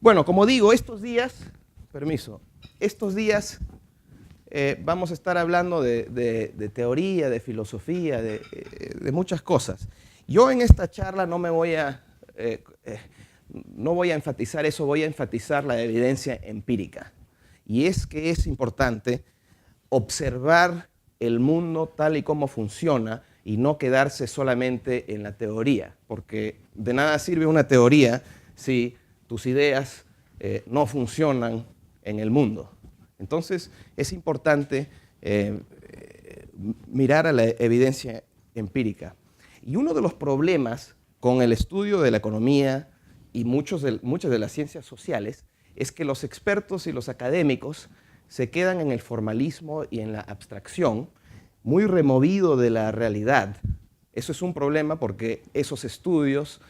Bueno, como digo, estos días vamos a estar hablando de teoría, de filosofía, de muchas cosas. Yo en esta charla no voy a enfatizar eso, voy a enfatizar la evidencia empírica. Y es que es importante observar el mundo tal y como funciona y no quedarse solamente en la teoría, porque de nada sirve una teoría si tus ideas no funcionan en el mundo. Entonces es importante mirar a la evidencia empírica. Y uno de los problemas con el estudio de la economía y muchas de las ciencias sociales es que los expertos y los académicos se quedan en el formalismo y en la abstracción, muy removido de la realidad. Eso es un problema porque esos estudios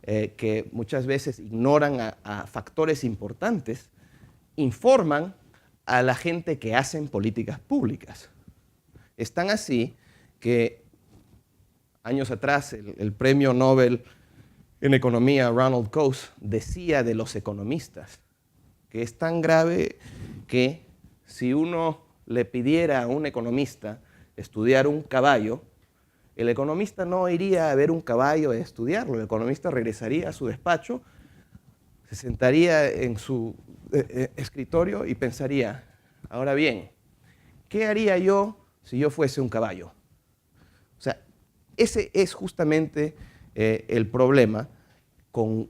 que muchas veces ignoran a factores importantes, informan a la gente que hacen políticas públicas. Es tan así que años atrás el premio Nobel en economía Ronald Coase decía de los economistas que es tan grave que si uno le pidiera a un economista estudiar un caballo, el economista no iría a ver un caballo a estudiarlo. El economista regresaría a su despacho, se sentaría en su escritorio y pensaría, ahora bien, ¿qué haría yo si yo fuese un caballo? O sea, ese es justamente el problema con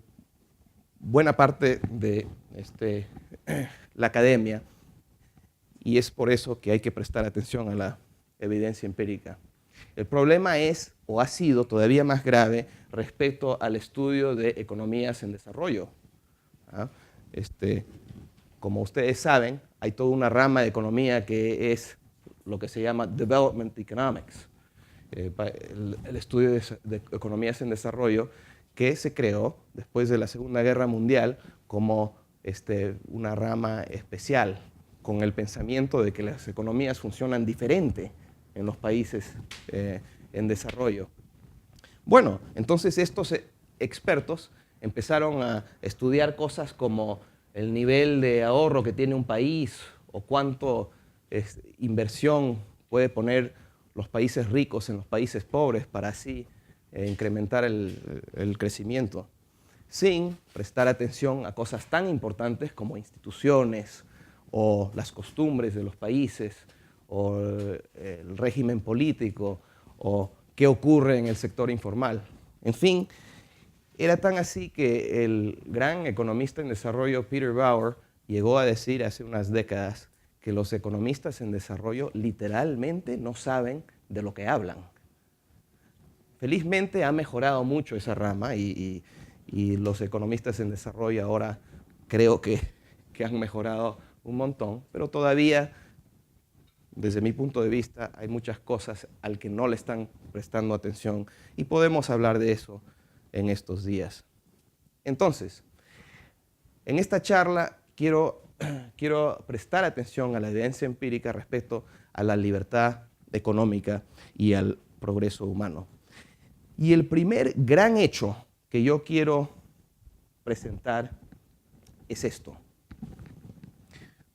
buena parte de la academia, y es por eso que hay que prestar atención a la evidencia empírica. El problema es, o ha sido todavía más grave, respecto al estudio de economías en desarrollo. ¿Ah? Como ustedes saben, hay toda una rama de economía que es lo que se llama Development Economics, el estudio de economías en desarrollo, que se creó después de la Segunda Guerra Mundial como una rama especial, con el pensamiento de que las economías funcionan diferente en los países en desarrollo. Bueno, entonces estos expertos empezaron a estudiar cosas como el nivel de ahorro que tiene un país o cuánto inversión puede poner los países ricos en los países pobres para así incrementar el crecimiento, sin prestar atención a cosas tan importantes como instituciones o las costumbres de los países o el régimen político o qué ocurre en el sector informal. En fin, era tan así que el gran economista en desarrollo Peter Bauer llegó a decir hace unas décadas que los economistas en desarrollo literalmente no saben de lo que hablan. Felizmente ha mejorado mucho esa rama y los economistas en desarrollo ahora creo que han mejorado un montón, pero todavía, desde mi punto de vista, hay muchas cosas al que no le están prestando atención y podemos hablar de eso en estos días. Entonces, en esta charla quiero prestar atención a la evidencia empírica respecto a la libertad económica y al progreso humano. Y el primer gran hecho que yo quiero presentar es esto.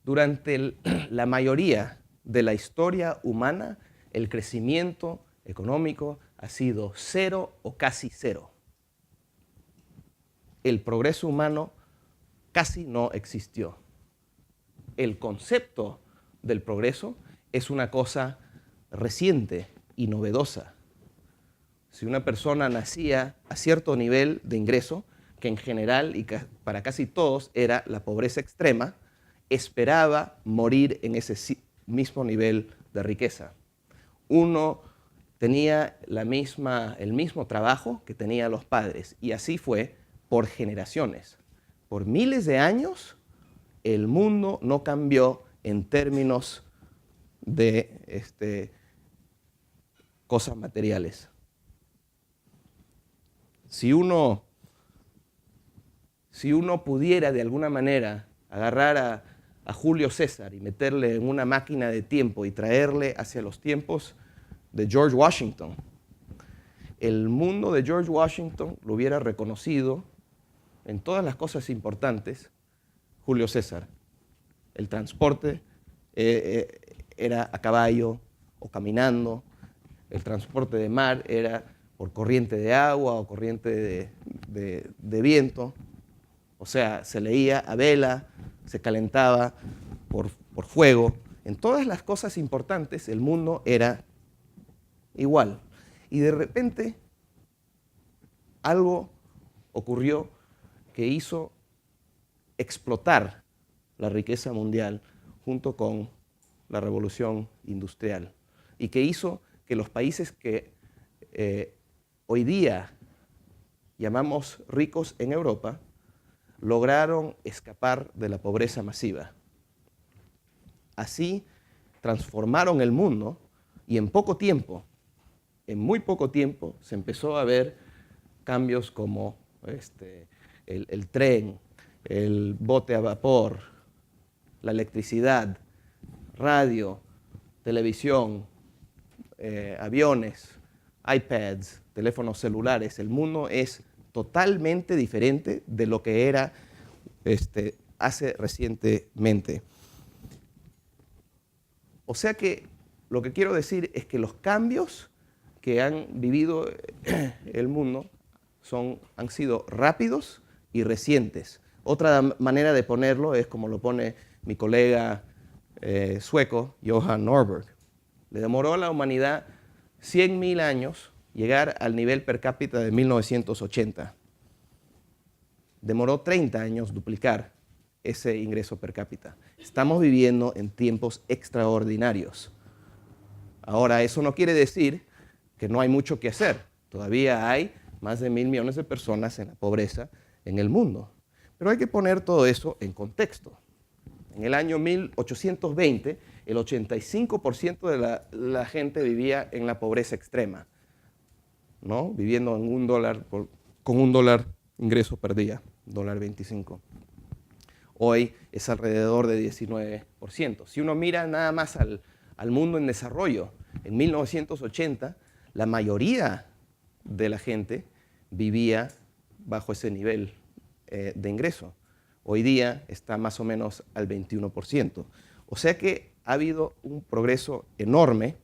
Durante la mayoría de la historia humana, el crecimiento económico ha sido cero o casi cero. El progreso humano casi no existió. El concepto del progreso es una cosa reciente y novedosa. Si una persona nacía a cierto nivel de ingreso, que en general y para casi todos era la pobreza extrema, esperaba morir en ese mismo nivel de riqueza. Uno tenía el mismo trabajo que tenían los padres, y así fue por generaciones. Por miles de años, el mundo no cambió en términos de cosas materiales. Si uno pudiera de alguna manera agarrar a Julio César y meterle en una máquina de tiempo y traerle hacia los tiempos de George Washington, el mundo de George Washington lo hubiera reconocido en todas las cosas importantes Julio César. El transporte era a caballo o caminando. El transporte de mar era por corriente de agua o corriente de viento. O sea, se leía a vela, se calentaba por fuego. En todas las cosas importantes el mundo era igual. Y de repente algo ocurrió que hizo explotar la riqueza mundial junto con la revolución industrial y que hizo que los países que hoy día llamamos ricos en Europa lograron escapar de la pobreza masiva. Así transformaron el mundo y en poco tiempo, en muy poco tiempo, se empezó a ver cambios como el tren, el bote a vapor, la electricidad, radio, televisión, aviones, iPads, teléfonos celulares. El mundo es totalmente diferente de lo que era hace recientemente. O sea que lo que quiero decir es que los cambios que han vivido el mundo han sido rápidos y recientes. Otra manera de ponerlo es como lo pone mi colega sueco, Johan Norberg. Le demoró a la humanidad 100.000 años llegar al nivel per cápita de 1980. Demoró 30 años duplicar ese ingreso per cápita. Estamos viviendo en tiempos extraordinarios. Ahora, eso no quiere decir que no hay mucho que hacer. Todavía hay más de 1.000 millones de personas en la pobreza en el mundo. Pero hay que poner todo eso en contexto. En el año 1820, el 85% de la gente vivía en la pobreza extrema, ¿no? Viviendo en con $1 ingreso per día, $1.25. Hoy es alrededor de 19%. Si uno mira nada más al mundo en desarrollo, en 1980, la mayoría de la gente vivía bajo ese nivel de ingreso. Hoy día está más o menos al 21%. O sea que ha habido un progreso enorme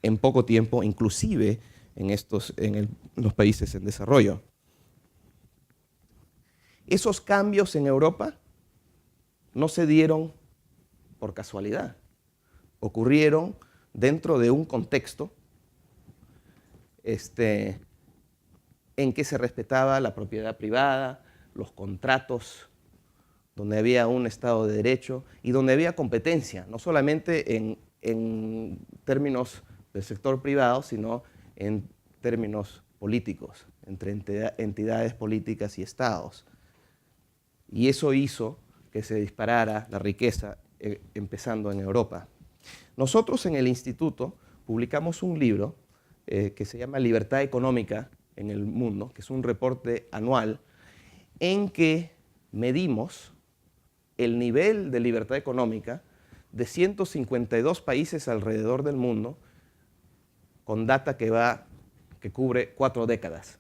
en poco tiempo, inclusive en los países en desarrollo. Esos cambios en Europa no se dieron por casualidad. Ocurrieron dentro de un contexto en que se respetaba la propiedad privada, los contratos, donde había un Estado de Derecho y donde había competencia, no solamente en términos del sector privado, sino en términos políticos, entre entidades políticas y estados. Y eso hizo que se disparara la riqueza, empezando en Europa. Nosotros en el instituto publicamos un libro que se llama Libertad Económica en el Mundo, que es un reporte anual en que medimos el nivel de libertad económica de 152 países alrededor del mundo con data que cubre 4 décadas.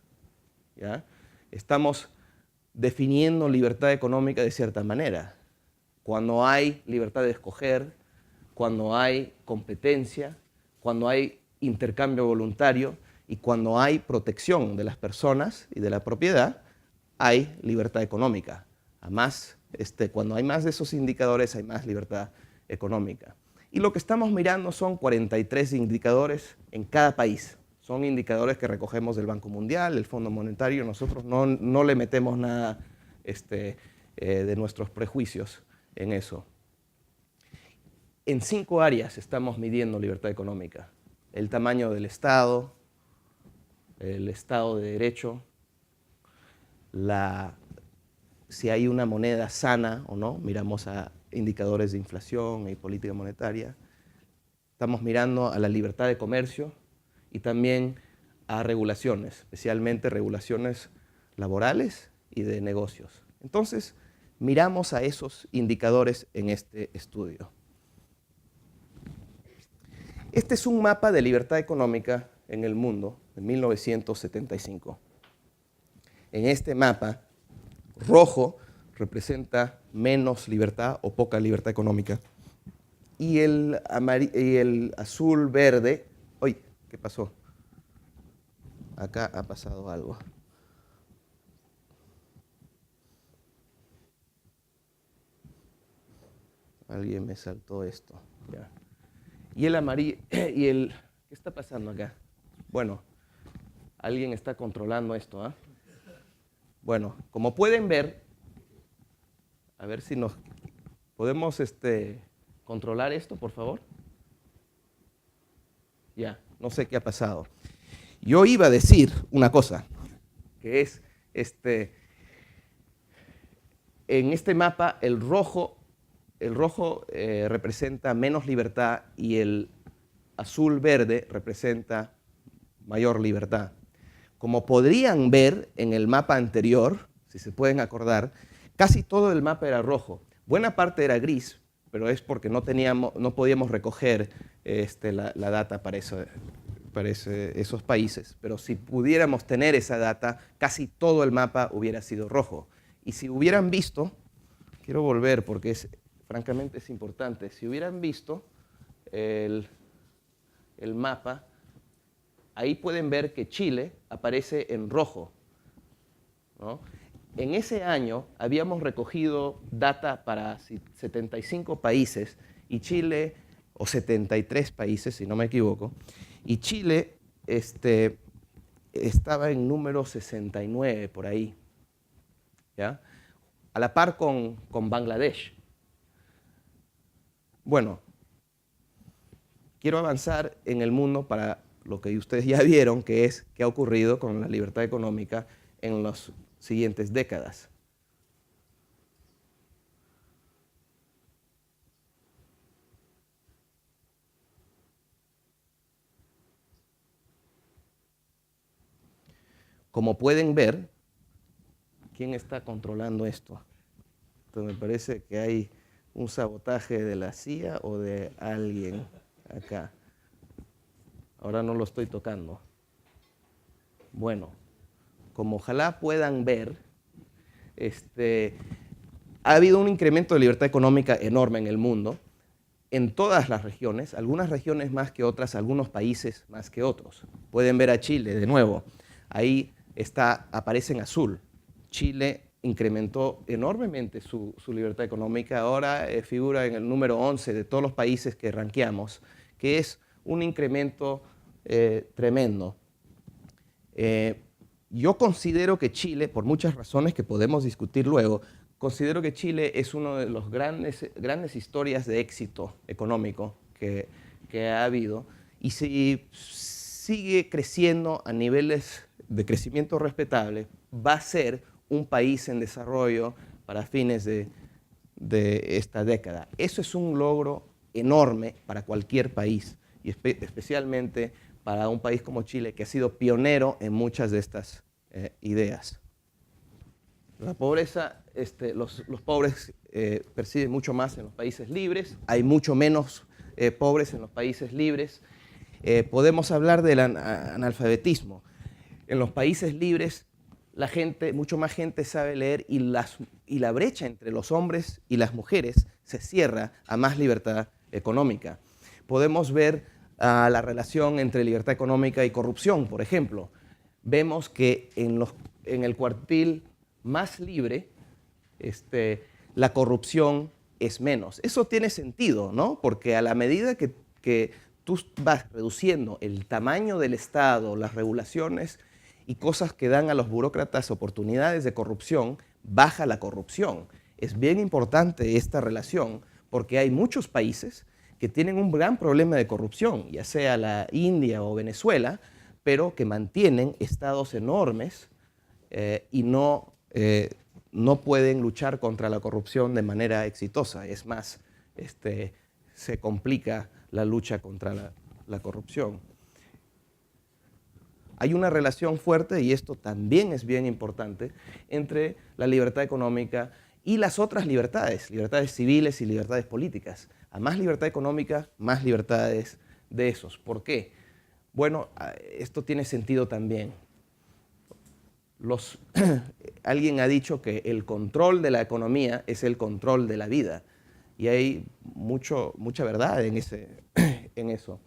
¿Ya? Estamos definiendo libertad económica de cierta manera. Cuando hay libertad de escoger, cuando hay competencia, cuando hay intercambio voluntario y cuando hay protección de las personas y de la propiedad, hay libertad económica. Además, cuando hay más de esos indicadores, hay más libertad económica. Y lo que estamos mirando son 43 indicadores en cada país. Son indicadores que recogemos del Banco Mundial, el Fondo Monetario. Nosotros no le metemos nada de nuestros prejuicios en eso. En 5 áreas estamos midiendo libertad económica. El tamaño del Estado, el Estado de Derecho, si hay una moneda sana o no, miramos a indicadores de inflación y política monetaria. Estamos mirando a la libertad de comercio y también a regulaciones, especialmente regulaciones laborales y de negocios. Entonces, miramos a esos indicadores en este estudio. Este es un mapa de libertad económica en el mundo de 1975. En este mapa, rojo representa menos libertad o poca libertad económica. Y el azul verde, ¡ay! ¿Qué pasó? Acá ha pasado algo. Alguien me saltó esto. Ya. Y el amarillo, ¿qué está pasando acá? Bueno, alguien está controlando esto, ¿ah? Bueno, como pueden ver, a ver si nos podemos controlar esto, por favor. Ya, no sé qué ha pasado. Yo iba a decir una cosa, que es, en este mapa el rojo representa menos libertad y el azul verde representa mayor libertad. Como podrían ver en el mapa anterior, si se pueden acordar, casi todo el mapa era rojo. Buena parte era gris, pero es porque no podíamos recoger la data para esos países. Pero si pudiéramos tener esa data, casi todo el mapa hubiera sido rojo. Y si hubieran visto, quiero volver porque francamente es importante, si hubieran visto el mapa, ahí pueden ver que Chile aparece en rojo, ¿no? En ese año habíamos recogido data para 75 países y Chile, o 73 países, si no me equivoco, y Chile estaba en número 69 por ahí, ¿ya? A la par con Bangladesh. Bueno, quiero avanzar en el mundo para lo que ustedes ya vieron, que es qué ha ocurrido con la libertad económica en las siguientes décadas. Como pueden ver, ¿quién está controlando esto? Entonces me parece que hay un sabotaje de la CIA o de alguien acá. Ahora no lo estoy tocando. Bueno, como ojalá puedan ver, ha habido un incremento de libertad económica enorme en el mundo, en todas las regiones, algunas regiones más que otras, algunos países más que otros. Pueden ver a Chile de nuevo. Ahí aparece en azul. Chile incrementó enormemente su libertad económica. Ahora figura en el número 11 de todos los países que rankeamos, que es un incremento tremendo. Yo considero que Chile, por muchas razones que podemos discutir luego, considero que Chile es una de las grandes historias de éxito económico que ha habido. Y si sigue creciendo a niveles de crecimiento respetable, va a ser un país en desarrollo para fines de esta década. Eso es un logro enorme para cualquier país, y especialmente para un país como Chile, que ha sido pionero en muchas de estas ideas. La pobreza, los pobres perciben mucho más en los países libres, hay mucho menos pobres en los países libres. Podemos hablar del analfabetismo. En los países libres, mucho más gente sabe leer y la brecha entre los hombres y las mujeres se cierra a más libertad económica. Podemos ver la relación entre libertad económica y corrupción, por ejemplo. Vemos que en el cuartil más libre, la corrupción es menos. Eso tiene sentido, ¿no? Porque a la medida que tú vas reduciendo el tamaño del Estado, las regulaciones y cosas que dan a los burócratas oportunidades de corrupción, baja la corrupción. Es bien importante esta relación porque hay muchos países que tienen un gran problema de corrupción, ya sea la India o Venezuela, pero que mantienen estados enormes y no pueden luchar contra la corrupción de manera exitosa. Es más, se complica la lucha contra la corrupción. Hay una relación fuerte, y esto también es bien importante, entre la libertad económica y las otras libertades civiles y libertades políticas. A más libertad económica, más libertades de esos. ¿Por qué? Bueno, esto tiene sentido también. alguien ha dicho que el control de la economía es el control de la vida. Y hay mucha verdad en eso.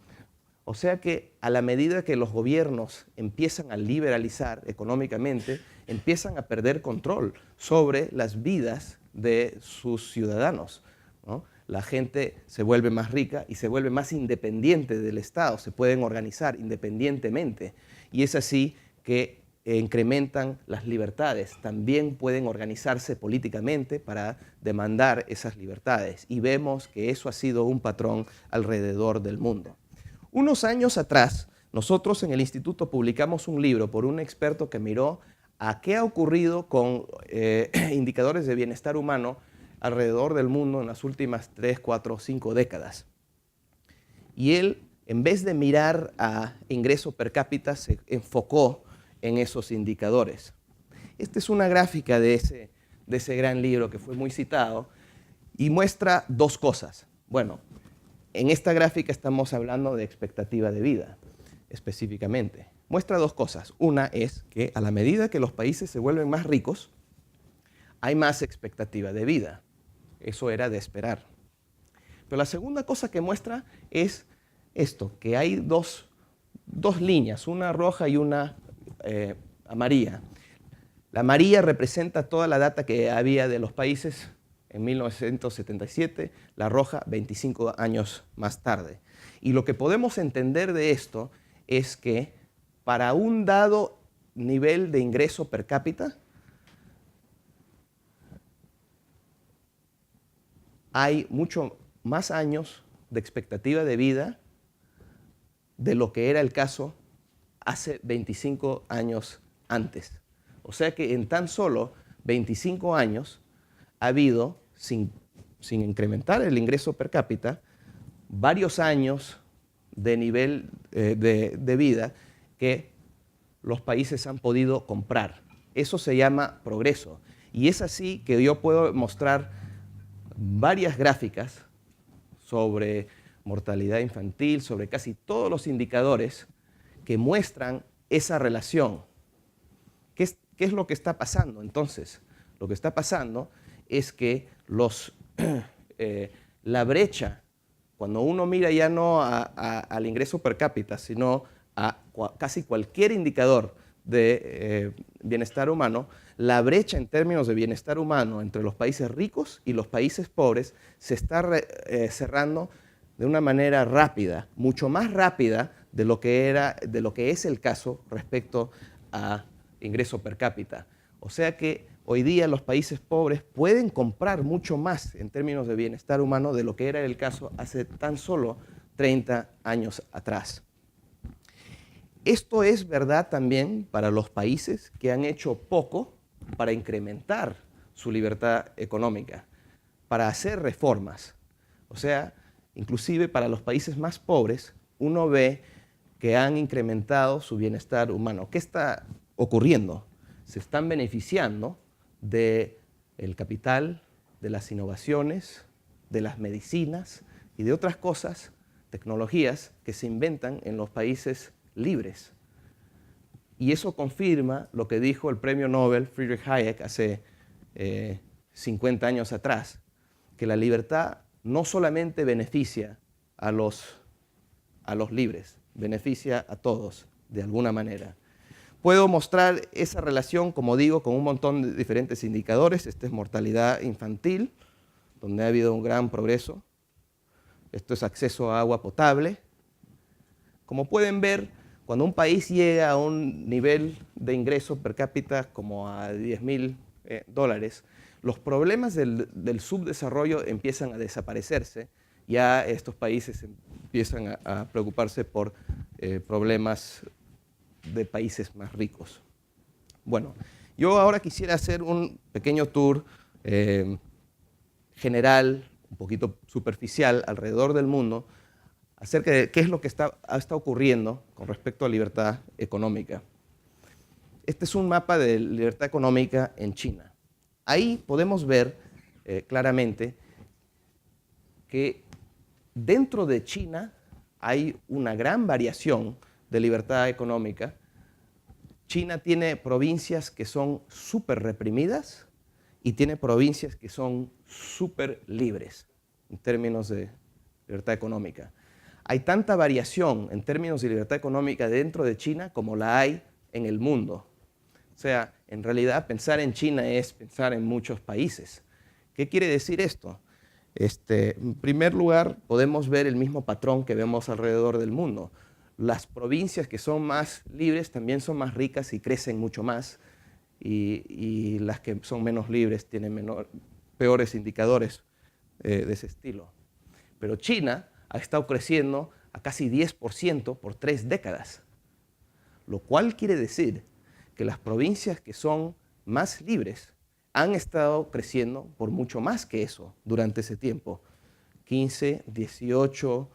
O sea que a la medida que los gobiernos empiezan a liberalizar económicamente, empiezan a perder control sobre las vidas de sus ciudadanos, ¿no? La gente se vuelve más rica y se vuelve más independiente del Estado, se pueden organizar independientemente. Y es así que incrementan las libertades. También pueden organizarse políticamente para demandar esas libertades. Y vemos que eso ha sido un patrón alrededor del mundo. Unos años atrás, nosotros en el instituto publicamos un libro por un experto que miró a qué ha ocurrido con indicadores de bienestar humano alrededor del mundo en las últimas 3, 4, 5 décadas. Y él, en vez de mirar a ingreso per cápita, se enfocó en esos indicadores. Esta es una gráfica de ese gran libro que fue muy citado y muestra dos cosas. Bueno, en esta gráfica estamos hablando de expectativa de vida, específicamente. Muestra dos cosas. Una es que a la medida que los países se vuelven más ricos, hay más expectativa de vida. Eso era de esperar. Pero la segunda cosa que muestra es esto, que hay dos líneas, una roja y una amarilla. La amarilla representa toda la data que había de los países en 1977, la roja 25 años más tarde. Y lo que podemos entender de esto es que para un dado nivel de ingreso per cápita, hay mucho más años de expectativa de vida de lo que era el caso hace 25 años antes. O sea que en tan solo 25 años ha habido, sin incrementar el ingreso per cápita, varios años de nivel de vida que los países han podido comprar. Eso se llama progreso. Y es así que yo puedo mostrar varias gráficas sobre mortalidad infantil, sobre casi todos los indicadores que muestran esa relación. ¿Qué es lo que está pasando? Entonces, lo que está pasando es que la brecha, cuando uno mira ya no al ingreso per cápita, sino a casi cualquier indicador de bienestar humano, la brecha en términos de bienestar humano entre los países ricos y los países pobres se está cerrando de una manera rápida, mucho más rápida de lo que es el caso respecto a ingreso per cápita. O sea que hoy día los países pobres pueden comprar mucho más en términos de bienestar humano de lo que era el caso hace tan solo 30 años atrás. Esto es verdad también para los países que han hecho poco para incrementar su libertad económica, para hacer reformas. O sea, inclusive para los países más pobres, uno ve que han incrementado su bienestar humano. ¿Qué está ocurriendo? Se están beneficiando del capital, de las innovaciones, de las medicinas y de otras cosas, tecnologías que se inventan en los países libres. Y eso confirma lo que dijo el premio Nobel Friedrich Hayek hace 50 años atrás, que la libertad no solamente beneficia a los libres, beneficia a todos de alguna manera. Puedo mostrar esa relación, como digo, con un montón de diferentes indicadores. Esta es mortalidad infantil, donde ha habido un gran progreso. Esto es acceso a agua potable. Como pueden ver, cuando un país llega a un nivel de ingreso per cápita como a $10,000, los problemas del subdesarrollo empiezan a desaparecerse. Ya estos países empiezan a preocuparse por problemas de países más ricos. Bueno, yo ahora quisiera hacer un pequeño tour general, un poquito superficial, alrededor del mundo, acerca de qué es lo que está ocurriendo con respecto a libertad económica. Este es un mapa de libertad económica en China. Ahí podemos ver claramente que dentro de China hay una gran variación de libertad económica China tiene provincias que son súper reprimidas y tiene provincias que son súper libres en términos de libertad económica. Hay tanta variación en términos de libertad económica dentro de China como la hay en el mundo. O sea, en realidad pensar en China es pensar en muchos países. ¿Qué quiere decir esto? En primer lugar, podemos ver el mismo patrón que vemos alrededor del mundo. Las provincias que son más libres también son más ricas y crecen mucho más, y las que son menos libres tienen peores indicadores de ese estilo. Pero China ha estado creciendo a casi 10% por 3 décadas, lo cual quiere decir que las provincias que son más libres han estado creciendo por mucho más que eso durante ese tiempo. 15, 18,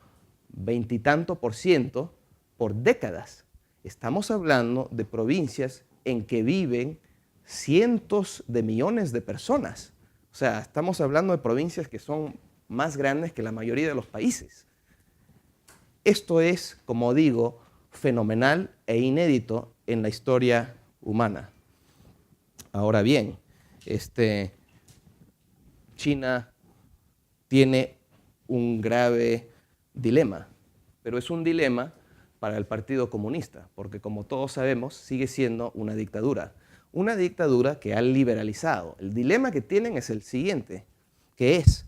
20 y tanto por ciento por décadas. Estamos hablando de provincias en que viven cientos de millones de personas. O sea, estamos hablando de provincias que son más grandes que la mayoría de los países. Esto es, como digo, fenomenal e inédito en la historia humana. Ahora bien, China tiene un grave dilema, pero es un dilema para el Partido Comunista, porque como todos sabemos, sigue siendo una dictadura que ha liberalizado. El dilema que tienen es el siguiente, que es,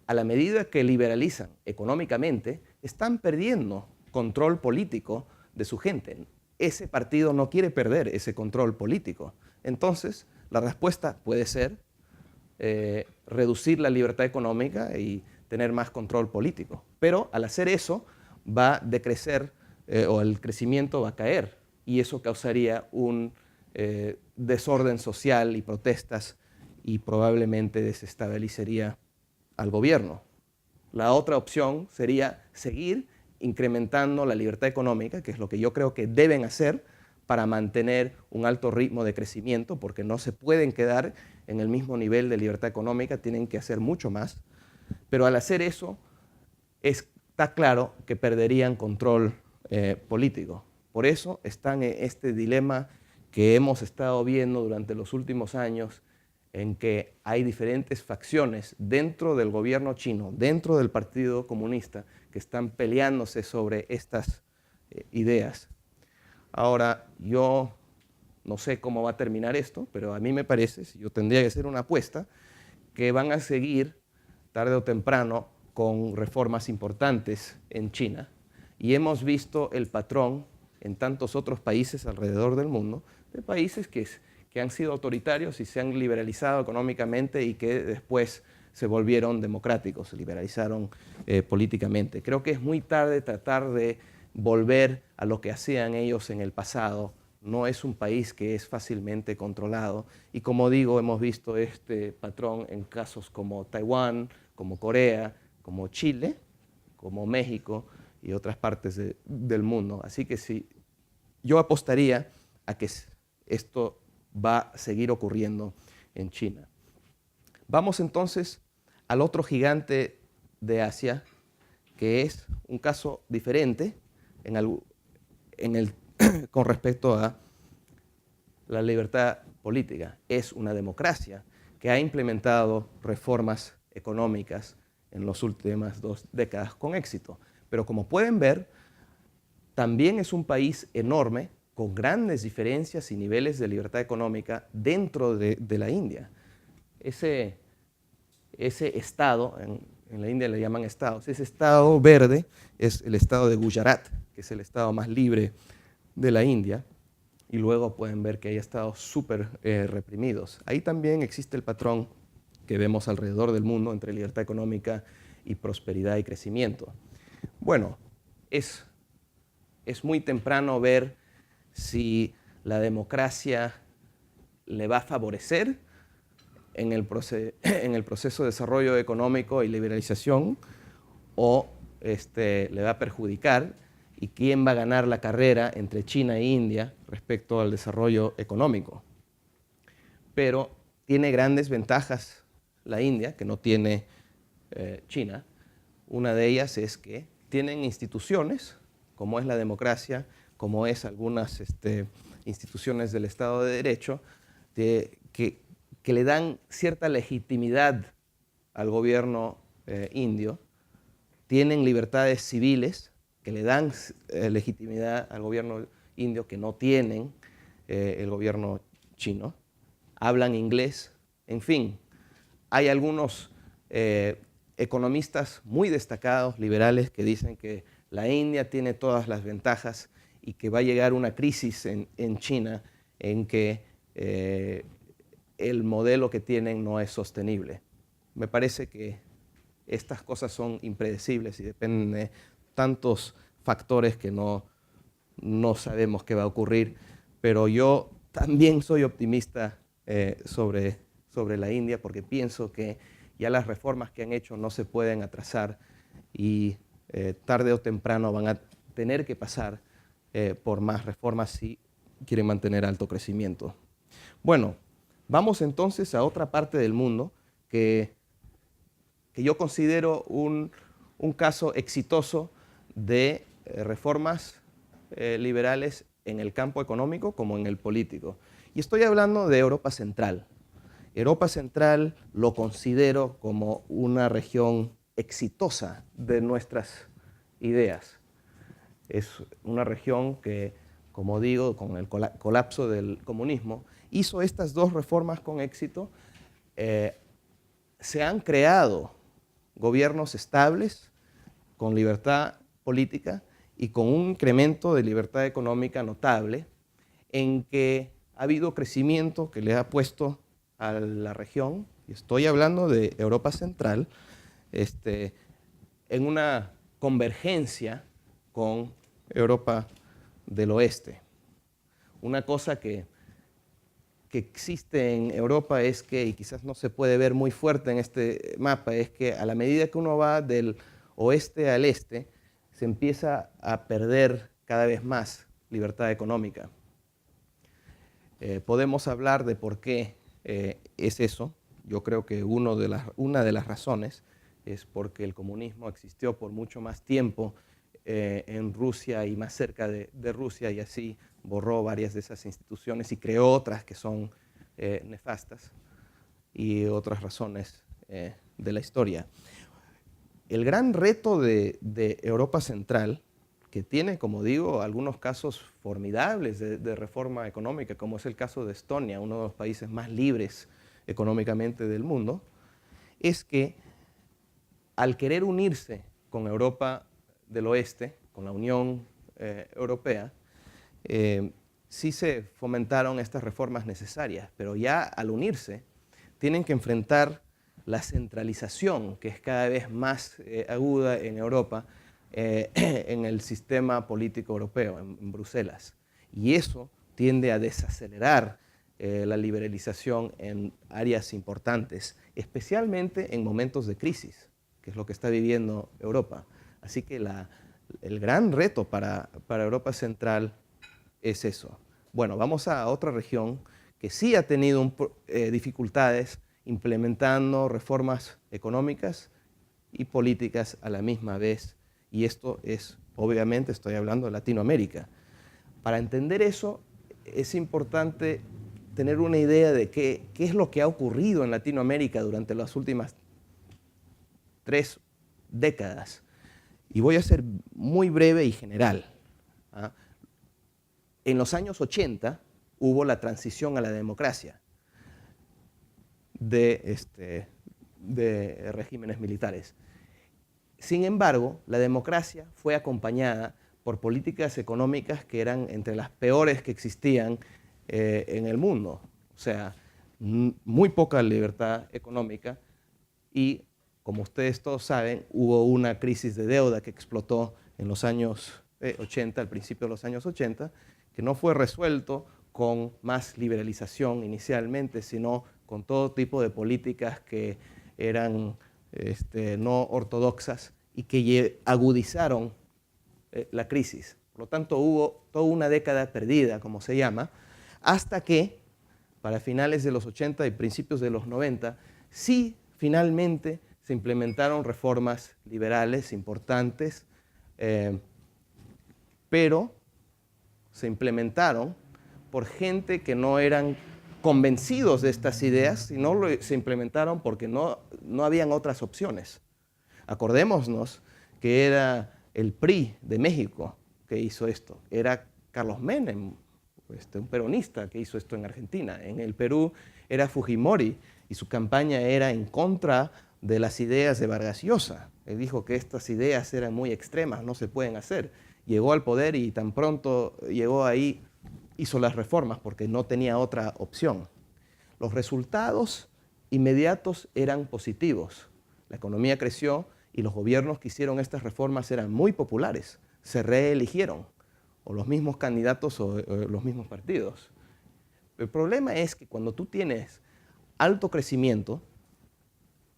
a la medida que liberalizan económicamente, están perdiendo control político de su gente. Ese partido no quiere perder ese control político. Entonces, la respuesta puede ser reducir la libertad económica y tener más control político. Pero al hacer eso, va a decrecer o el crecimiento va a caer, y eso causaría un desorden social y protestas, y probablemente desestabilizaría al gobierno. La otra opción sería seguir incrementando la libertad económica, que es lo que yo creo que deben hacer para mantener un alto ritmo de crecimiento, porque no se pueden quedar en el mismo nivel de libertad económica, tienen que hacer mucho más. Pero al hacer eso, está claro que perderían control político. Por eso están en este dilema que hemos estado viendo durante los últimos años, en que hay diferentes facciones dentro del gobierno chino, dentro del Partido Comunista, que están peleándose sobre estas ideas. Ahora, yo no sé cómo va a terminar esto, pero a mí me parece, si yo tendría que hacer una apuesta, que van a seguir tarde o temprano con reformas importantes en China. Y hemos visto el patrón en tantos otros países alrededor del mundo, de países que han sido autoritarios y se han liberalizado económicamente y que después se volvieron democráticos, se liberalizaron políticamente. Creo que es muy tarde tratar de volver a lo que hacían ellos en el pasado. No es un país que es fácilmente controlado. Y como digo, hemos visto este patrón en casos como Taiwán, como Corea, como Chile, como México y otras partes del mundo. Así que sí, yo apostaría a que esto va a seguir ocurriendo en China. Vamos entonces al otro gigante de Asia, que es un caso diferente con respecto a la libertad política. Es una democracia que ha implementado reformas económicas en las últimas 2 décadas con éxito. Pero como pueden ver, también es un país enorme, con grandes diferencias y niveles de libertad económica dentro de la India. Ese estado, en la India le llaman estados, ese estado verde es el estado de Gujarat, que es el estado más libre de la India, y luego pueden ver que hay estados súper reprimidos. Ahí también existe el patrón que vemos alrededor del mundo entre libertad económica y prosperidad y crecimiento. Bueno, es muy temprano ver si la democracia le va a favorecer en el proceso de desarrollo económico y liberalización, o le va a perjudicar, y quién va a ganar la carrera entre China e India respecto al desarrollo económico. Pero tiene grandes ventajas la India, que no tiene China. Una de ellas es que tienen instituciones, como es la democracia, como es algunas instituciones del Estado de Derecho, que le dan cierta legitimidad al gobierno indio, tienen libertades civiles que le dan legitimidad al gobierno indio que no tienen el gobierno chino, hablan inglés, en fin, hay algunos economistas muy destacados, liberales, que dicen que la India tiene todas las ventajas y que va a llegar una crisis en China en que el modelo que tienen no es sostenible. Me parece que estas cosas son impredecibles y dependen de tantos factores que no sabemos qué va a ocurrir, pero yo también soy optimista sobre la India porque pienso que ya las reformas que han hecho no se pueden atrasar y tarde o temprano van a tener que pasar por más reformas si quieren mantener alto crecimiento. Bueno, vamos entonces a otra parte del mundo que yo considero un caso exitoso de reformas liberales en el campo económico como en el político. Y estoy hablando de Europa Central. Europa Central lo considero como una región exitosa de nuestras ideas. Es una región que, como digo, con el colapso del comunismo, hizo estas dos reformas con éxito. Se han creado gobiernos estables, con libertad política y con un incremento de libertad económica notable, en que ha habido crecimiento que le ha puesto a la región, y estoy hablando de Europa Central, en una convergencia con Europa del Oeste. Una cosa que existe en Europa es que, y quizás no se puede ver muy fuerte en este mapa, es que a la medida que uno va del oeste al este, se empieza a perder cada vez más libertad económica. Podemos hablar de por qué es eso. Yo creo que una de las razones es porque el comunismo existió por mucho más tiempo en Rusia y más cerca de Rusia, y así borró varias de esas instituciones y creó otras que son nefastas, y otras razones de la historia. El gran reto de Europa Central, que tiene, como digo, algunos casos formidables de reforma económica, como es el caso de Estonia, uno de los países más libres económicamente del mundo, es que al querer unirse con Europa del Oeste, con la Unión Europea, sí se fomentaron estas reformas necesarias, pero ya al unirse tienen que enfrentar la centralización, que es cada vez más aguda en Europa, en el sistema político europeo, en Bruselas. Y eso tiende a desacelerar la liberalización en áreas importantes, especialmente en momentos de crisis, que es lo que está viviendo Europa. Así que el gran reto para Europa Central es eso. Bueno, vamos a otra región que sí ha tenido dificultades implementando reformas económicas y políticas a la misma vez. Y esto es, obviamente, estoy hablando de Latinoamérica. Para entender eso, es importante tener una idea de qué es lo que ha ocurrido en Latinoamérica durante las últimas 3 décadas. Y voy a ser muy breve y general. En los años 80 hubo la transición a la democracia de regímenes militares. Sin embargo, la democracia fue acompañada por políticas económicas que eran entre las peores que existían en el mundo. O sea, muy poca libertad económica y, como ustedes todos saben, hubo una crisis de deuda que explotó en los años 80, al principio de los años 80, que no fue resuelto con más liberalización inicialmente, sino con todo tipo de políticas que eran no ortodoxas y que agudizaron la crisis. Por lo tanto, hubo toda una década perdida, como se llama, hasta que, para finales de los 80 y principios de los 90, sí finalmente se implementaron reformas liberales importantes, pero se implementaron por gente que no eran convencidos de estas ideas, sino se implementaron porque no habían otras opciones. Acordémonos que era el PRI de México que hizo esto, era Carlos Menem, un peronista que hizo esto en Argentina. En el Perú era Fujimori y su campaña era en contra de las ideas de Vargas Llosa. Él dijo que estas ideas eran muy extremas, no se pueden hacer. Llegó al poder y tan pronto llegó ahí, hizo las reformas porque no tenía otra opción. Los resultados inmediatos eran positivos. La economía creció y los gobiernos que hicieron estas reformas eran muy populares. Se reeligieron, o los mismos candidatos o los mismos partidos. El problema es que cuando tú tienes alto crecimiento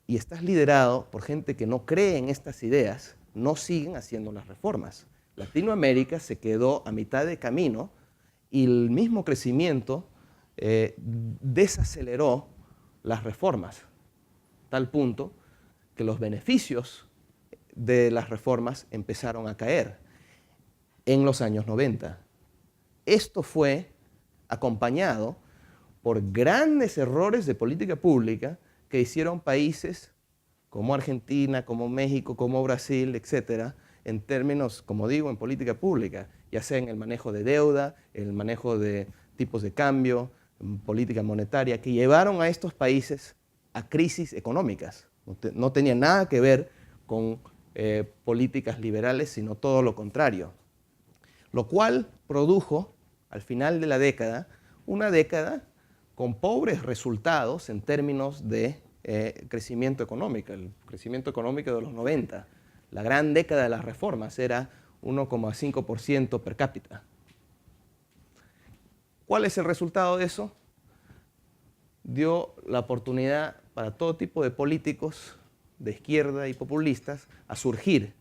y estás liderado por gente que no cree en estas ideas, no siguen haciendo las reformas. Latinoamérica se quedó a mitad de camino y el mismo crecimiento desaceleró las reformas, tal punto que los beneficios de las reformas empezaron a caer en los años 90. Esto fue acompañado por grandes errores de política pública que hicieron países como Argentina, como México, como Brasil, etcétera, en términos, como digo, en política pública, ya sea en el manejo de deuda, el manejo de tipos de cambio, política monetaria, que llevaron a estos países a crisis económicas. No tenía nada que ver con políticas liberales, sino todo lo contrario. Lo cual produjo, al final de la década, una década con pobres resultados en términos de crecimiento económico. El crecimiento económico de los 90, la gran década de las reformas, era 1,5% per cápita. ¿Cuál es el resultado de eso? Dio la oportunidad para todo tipo de políticos de izquierda y populistas a surgir.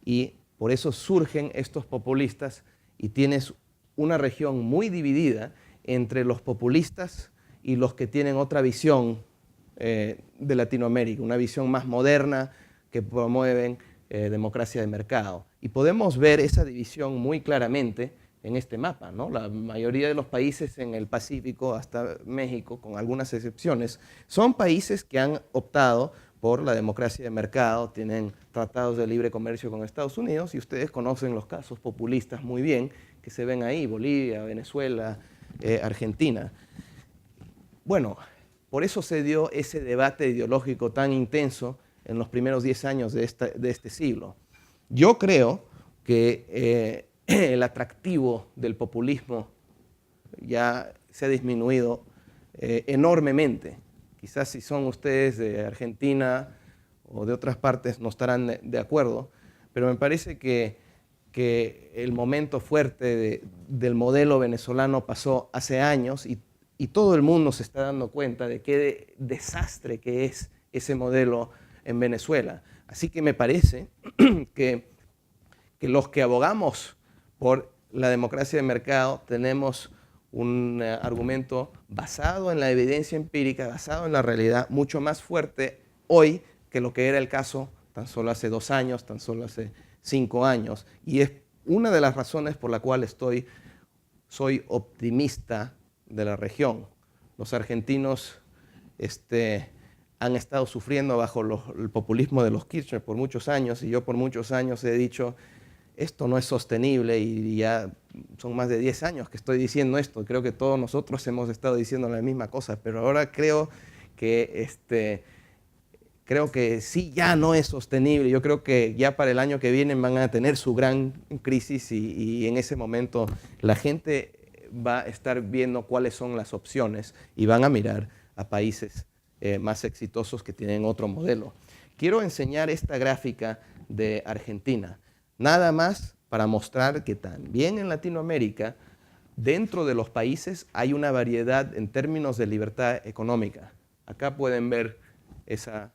Y por eso surgen estos populistas y tienes una región muy dividida entre los populistas y los que tienen otra visión de Latinoamérica, una visión más moderna que promueven democracia de mercado. Y podemos ver esa división muy claramente en este mapa, ¿no? La mayoría de los países en el Pacífico, hasta México, con algunas excepciones, son países que han optado por la democracia de mercado, tienen tratados de libre comercio con Estados Unidos y ustedes conocen los casos populistas muy bien que se ven ahí, Bolivia, Venezuela, Argentina. Bueno, por eso se dio ese debate ideológico tan intenso en los primeros 10 años de este siglo. Yo creo que el atractivo del populismo ya se ha disminuido enormemente. Quizás si son ustedes de Argentina o de otras partes no estarán de acuerdo, pero me parece que el momento fuerte del modelo venezolano pasó hace años y todo el mundo se está dando cuenta de qué desastre que es ese modelo en Venezuela. Así que me parece que los que abogamos por la democracia de mercado tenemos un argumento basado en la evidencia empírica, basado en la realidad, mucho más fuerte hoy que lo que era el caso tan solo hace 2 años, tan solo hace 5 años. Y es una de las razones por la cual soy optimista de la región. Los argentinos han estado sufriendo bajo el populismo de los Kirchner por muchos años y yo por muchos años he dicho esto no es sostenible y ya son más de 10 años que estoy diciendo esto. Creo que todos nosotros hemos estado diciendo la misma cosa, pero ahora creo que sí, ya no es sostenible. Yo creo que ya para el año que viene van a tener su gran crisis y en ese momento la gente va a estar viendo cuáles son las opciones y van a mirar a países más exitosos que tienen otro modelo. Quiero enseñar esta gráfica de Argentina. Nada más para mostrar que también en Latinoamérica, dentro de los países, hay una variedad en términos de libertad económica. Acá pueden ver esa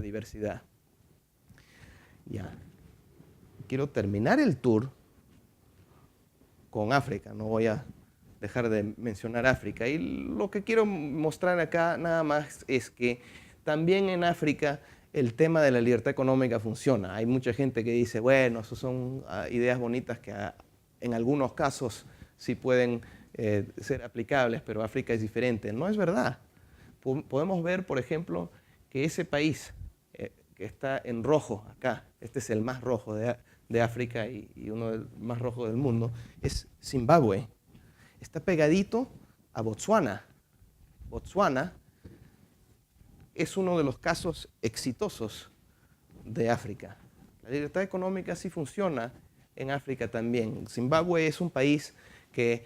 diversidad. Ya. Quiero terminar el tour con África. No voy a dejar de mencionar África. Y lo que quiero mostrar acá nada más es que también en África el tema de la libertad económica funciona. Hay mucha gente que dice, bueno, eso son ideas bonitas que en algunos casos sí pueden ser aplicables, pero África es diferente. No es verdad. Podemos ver, por ejemplo, que ese país que está en rojo acá, este es el más rojo de África y uno del más rojo del mundo, es Zimbabue. Está pegadito a Botsuana. Botsuana es uno de los casos exitosos de África. La libertad económica sí funciona en África también. Zimbabue es un país que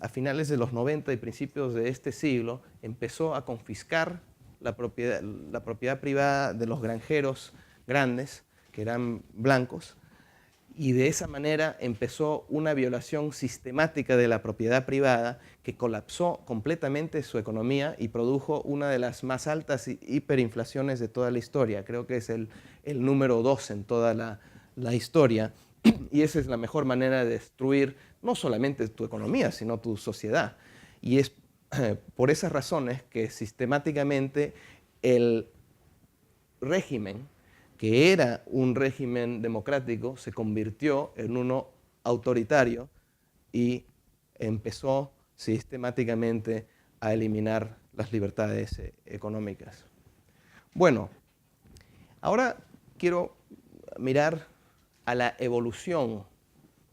a finales de los 90 y principios de este siglo empezó a confiscar la propiedad privada de los granjeros grandes, que eran blancos, y de esa manera empezó una violación sistemática de la propiedad privada que colapsó completamente su economía y produjo una de las más altas hiperinflaciones de toda la historia. Creo que es el número 2 en toda la historia. Y esa es la mejor manera de destruir no solamente tu economía, sino tu sociedad. Y es por esas razones que sistemáticamente el régimen, que era un régimen democrático, se convirtió en uno autoritario y empezó sistemáticamente a eliminar las libertades económicas. Bueno, ahora quiero mirar a la evolución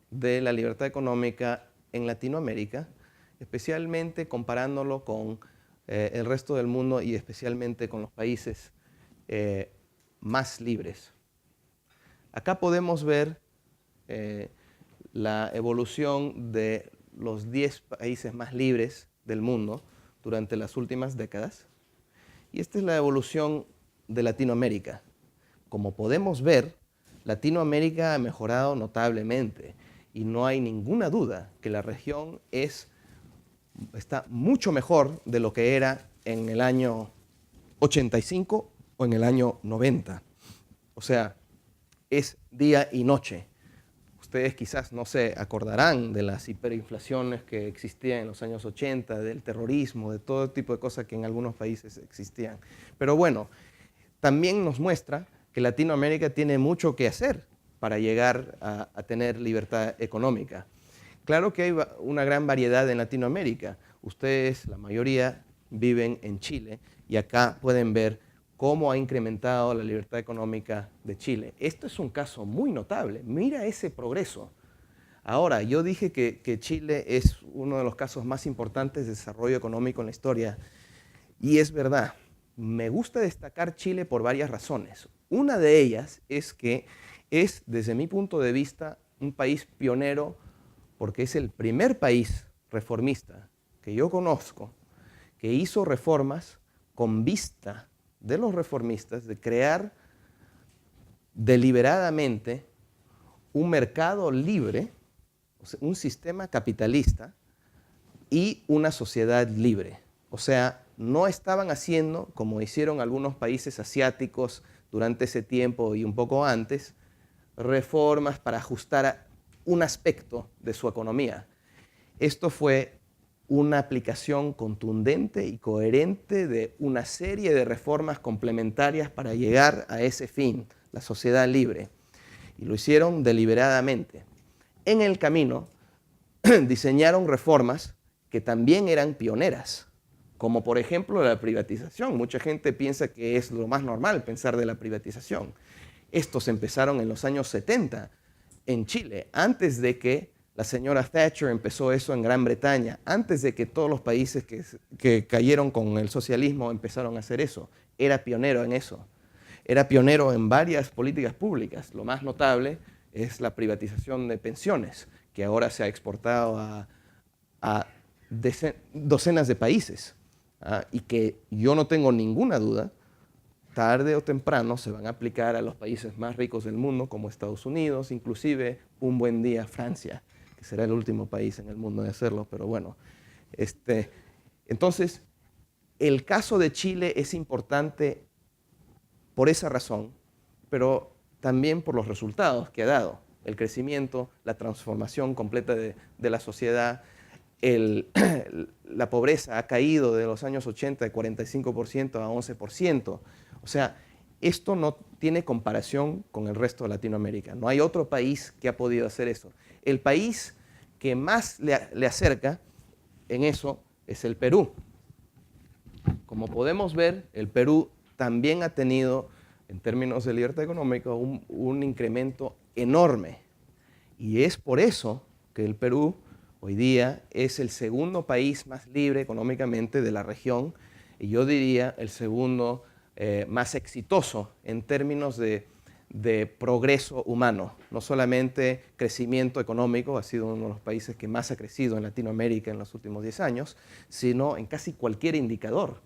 de la libertad económica en Latinoamérica, especialmente comparándolo con el resto del mundo y especialmente con los países más libres. Acá podemos ver la evolución de los 10 países más libres del mundo durante las últimas décadas. Y esta es la evolución de Latinoamérica. Como podemos ver, Latinoamérica ha mejorado notablemente y no hay ninguna duda que la región está mucho mejor de lo que era en el año 85 o en el año 90. O sea, es día y noche. Ustedes quizás no se acordarán de las hiperinflaciones que existían en los años 80, del terrorismo, de todo tipo de cosas que en algunos países existían. Pero bueno, también nos muestra que Latinoamérica tiene mucho que hacer para llegar a tener libertad económica. Claro que hay una gran variedad en Latinoamérica. Ustedes, la mayoría, viven en Chile y acá pueden ver cómo ha incrementado la libertad económica de Chile. Esto es un caso muy notable. Mira ese progreso. Ahora, yo dije que Chile es uno de los casos más importantes de desarrollo económico en la historia y es verdad. Me gusta destacar Chile por varias razones. Una de ellas es que es, desde mi punto de vista, un país pionero porque es el primer país reformista que yo conozco que hizo reformas con vista de los reformistas de crear deliberadamente un mercado libre, o sea, un sistema capitalista y una sociedad libre. O sea, no estaban haciendo, como hicieron algunos países asiáticos durante ese tiempo y un poco antes, reformas para ajustar a un aspecto de su economía. Esto fue una aplicación contundente y coherente de una serie de reformas complementarias para llegar a ese fin, la sociedad libre. Y lo hicieron deliberadamente. En el camino diseñaron reformas que también eran pioneras, como por ejemplo la privatización. Mucha gente piensa que es lo más normal pensar de la privatización. Estos empezaron en los años 70 en Chile, antes de que la señora Thatcher empezó eso en Gran Bretaña, antes de que todos los países que cayeron con el socialismo empezaron a hacer eso. Era pionero en eso. Era pionero en varias políticas públicas. Lo más notable es la privatización de pensiones, que ahora se ha exportado a docenas de países, y que yo no tengo ninguna duda, tarde o temprano se van a aplicar a los países más ricos del mundo, como Estados Unidos, inclusive un buen día Francia, que será el último país en el mundo de hacerlo, pero bueno. Entonces, el caso de Chile es importante por esa razón, pero también por los resultados que ha dado, el crecimiento, la transformación completa de la sociedad. La pobreza ha caído de los años 80 de 45% a 11%. O sea, Esto no tiene comparación con el resto de Latinoamérica. No hay otro país que ha podido hacer eso. El país que más le acerca en eso es el Perú. Como podemos ver, el Perú también ha tenido, en términos de libertad económica, un incremento enorme. Y es por eso que el Perú hoy día es el segundo país más libre económicamente de la región, y yo diría el segundo más exitoso en términos de progreso humano. No solamente crecimiento económico, ha sido uno de los países que más ha crecido en Latinoamérica en los últimos 10 años, sino en casi cualquier indicador.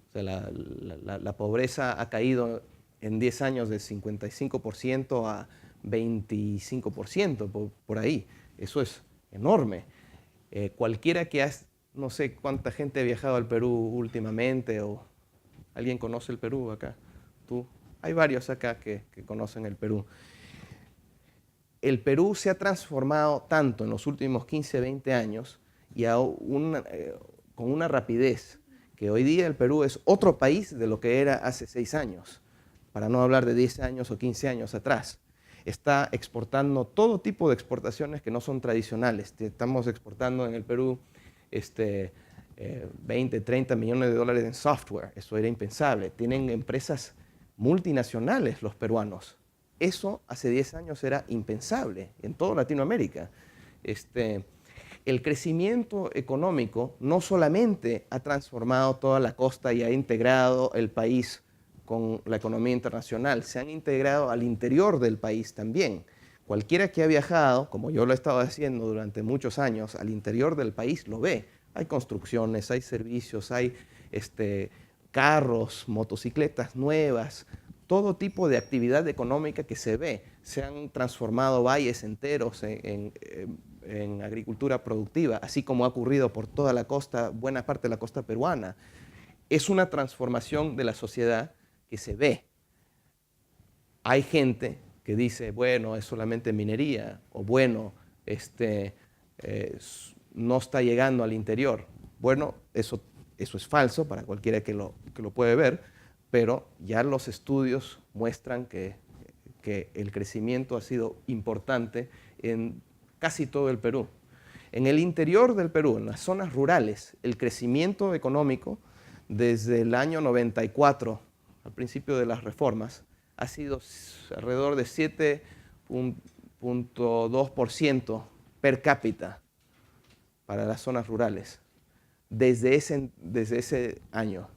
O sea, la pobreza ha caído en 10 años de 55% a 25% por ahí. Eso es enorme. Cualquiera que no sé cuánta gente ha viajado al Perú últimamente, o ¿alguien conoce el Perú acá? ¿Tú? Hay varios acá que conocen el Perú. El Perú se ha transformado tanto en los últimos 15, 20 años y con una rapidez que hoy día el Perú es otro país de lo que era hace 6 años, para no hablar de 10 años o 15 años atrás. Está exportando todo tipo de exportaciones que no son tradicionales. Estamos exportando en el Perú 20, 30 millones de dólares en software. Eso era impensable. Tienen empresas multinacionales los peruanos. Eso hace 10 años era impensable en toda Latinoamérica. El crecimiento económico no solamente ha transformado toda la costa y ha integrado el país con la economía internacional, se han integrado al interior del país también. Cualquiera que ha viajado, como yo lo he estado haciendo durante muchos años, al interior del país lo ve. Hay construcciones, hay servicios, hay carros, motocicletas nuevas, todo tipo de actividad económica que se ve. Se han transformado valles enteros en agricultura productiva, así como ha ocurrido por toda la costa, buena parte de la costa peruana. Es una transformación de la sociedad que se ve. Hay gente que dice, bueno, es solamente minería, o bueno, no está llegando al interior. Bueno, eso es falso para cualquiera que lo puede ver, pero ya los estudios muestran que el crecimiento ha sido importante en casi todo el Perú. En el interior del Perú, en las zonas rurales, el crecimiento económico desde el año 94, al principio de las reformas, ha sido alrededor de 7.2% per cápita para las zonas rurales, desde ese año,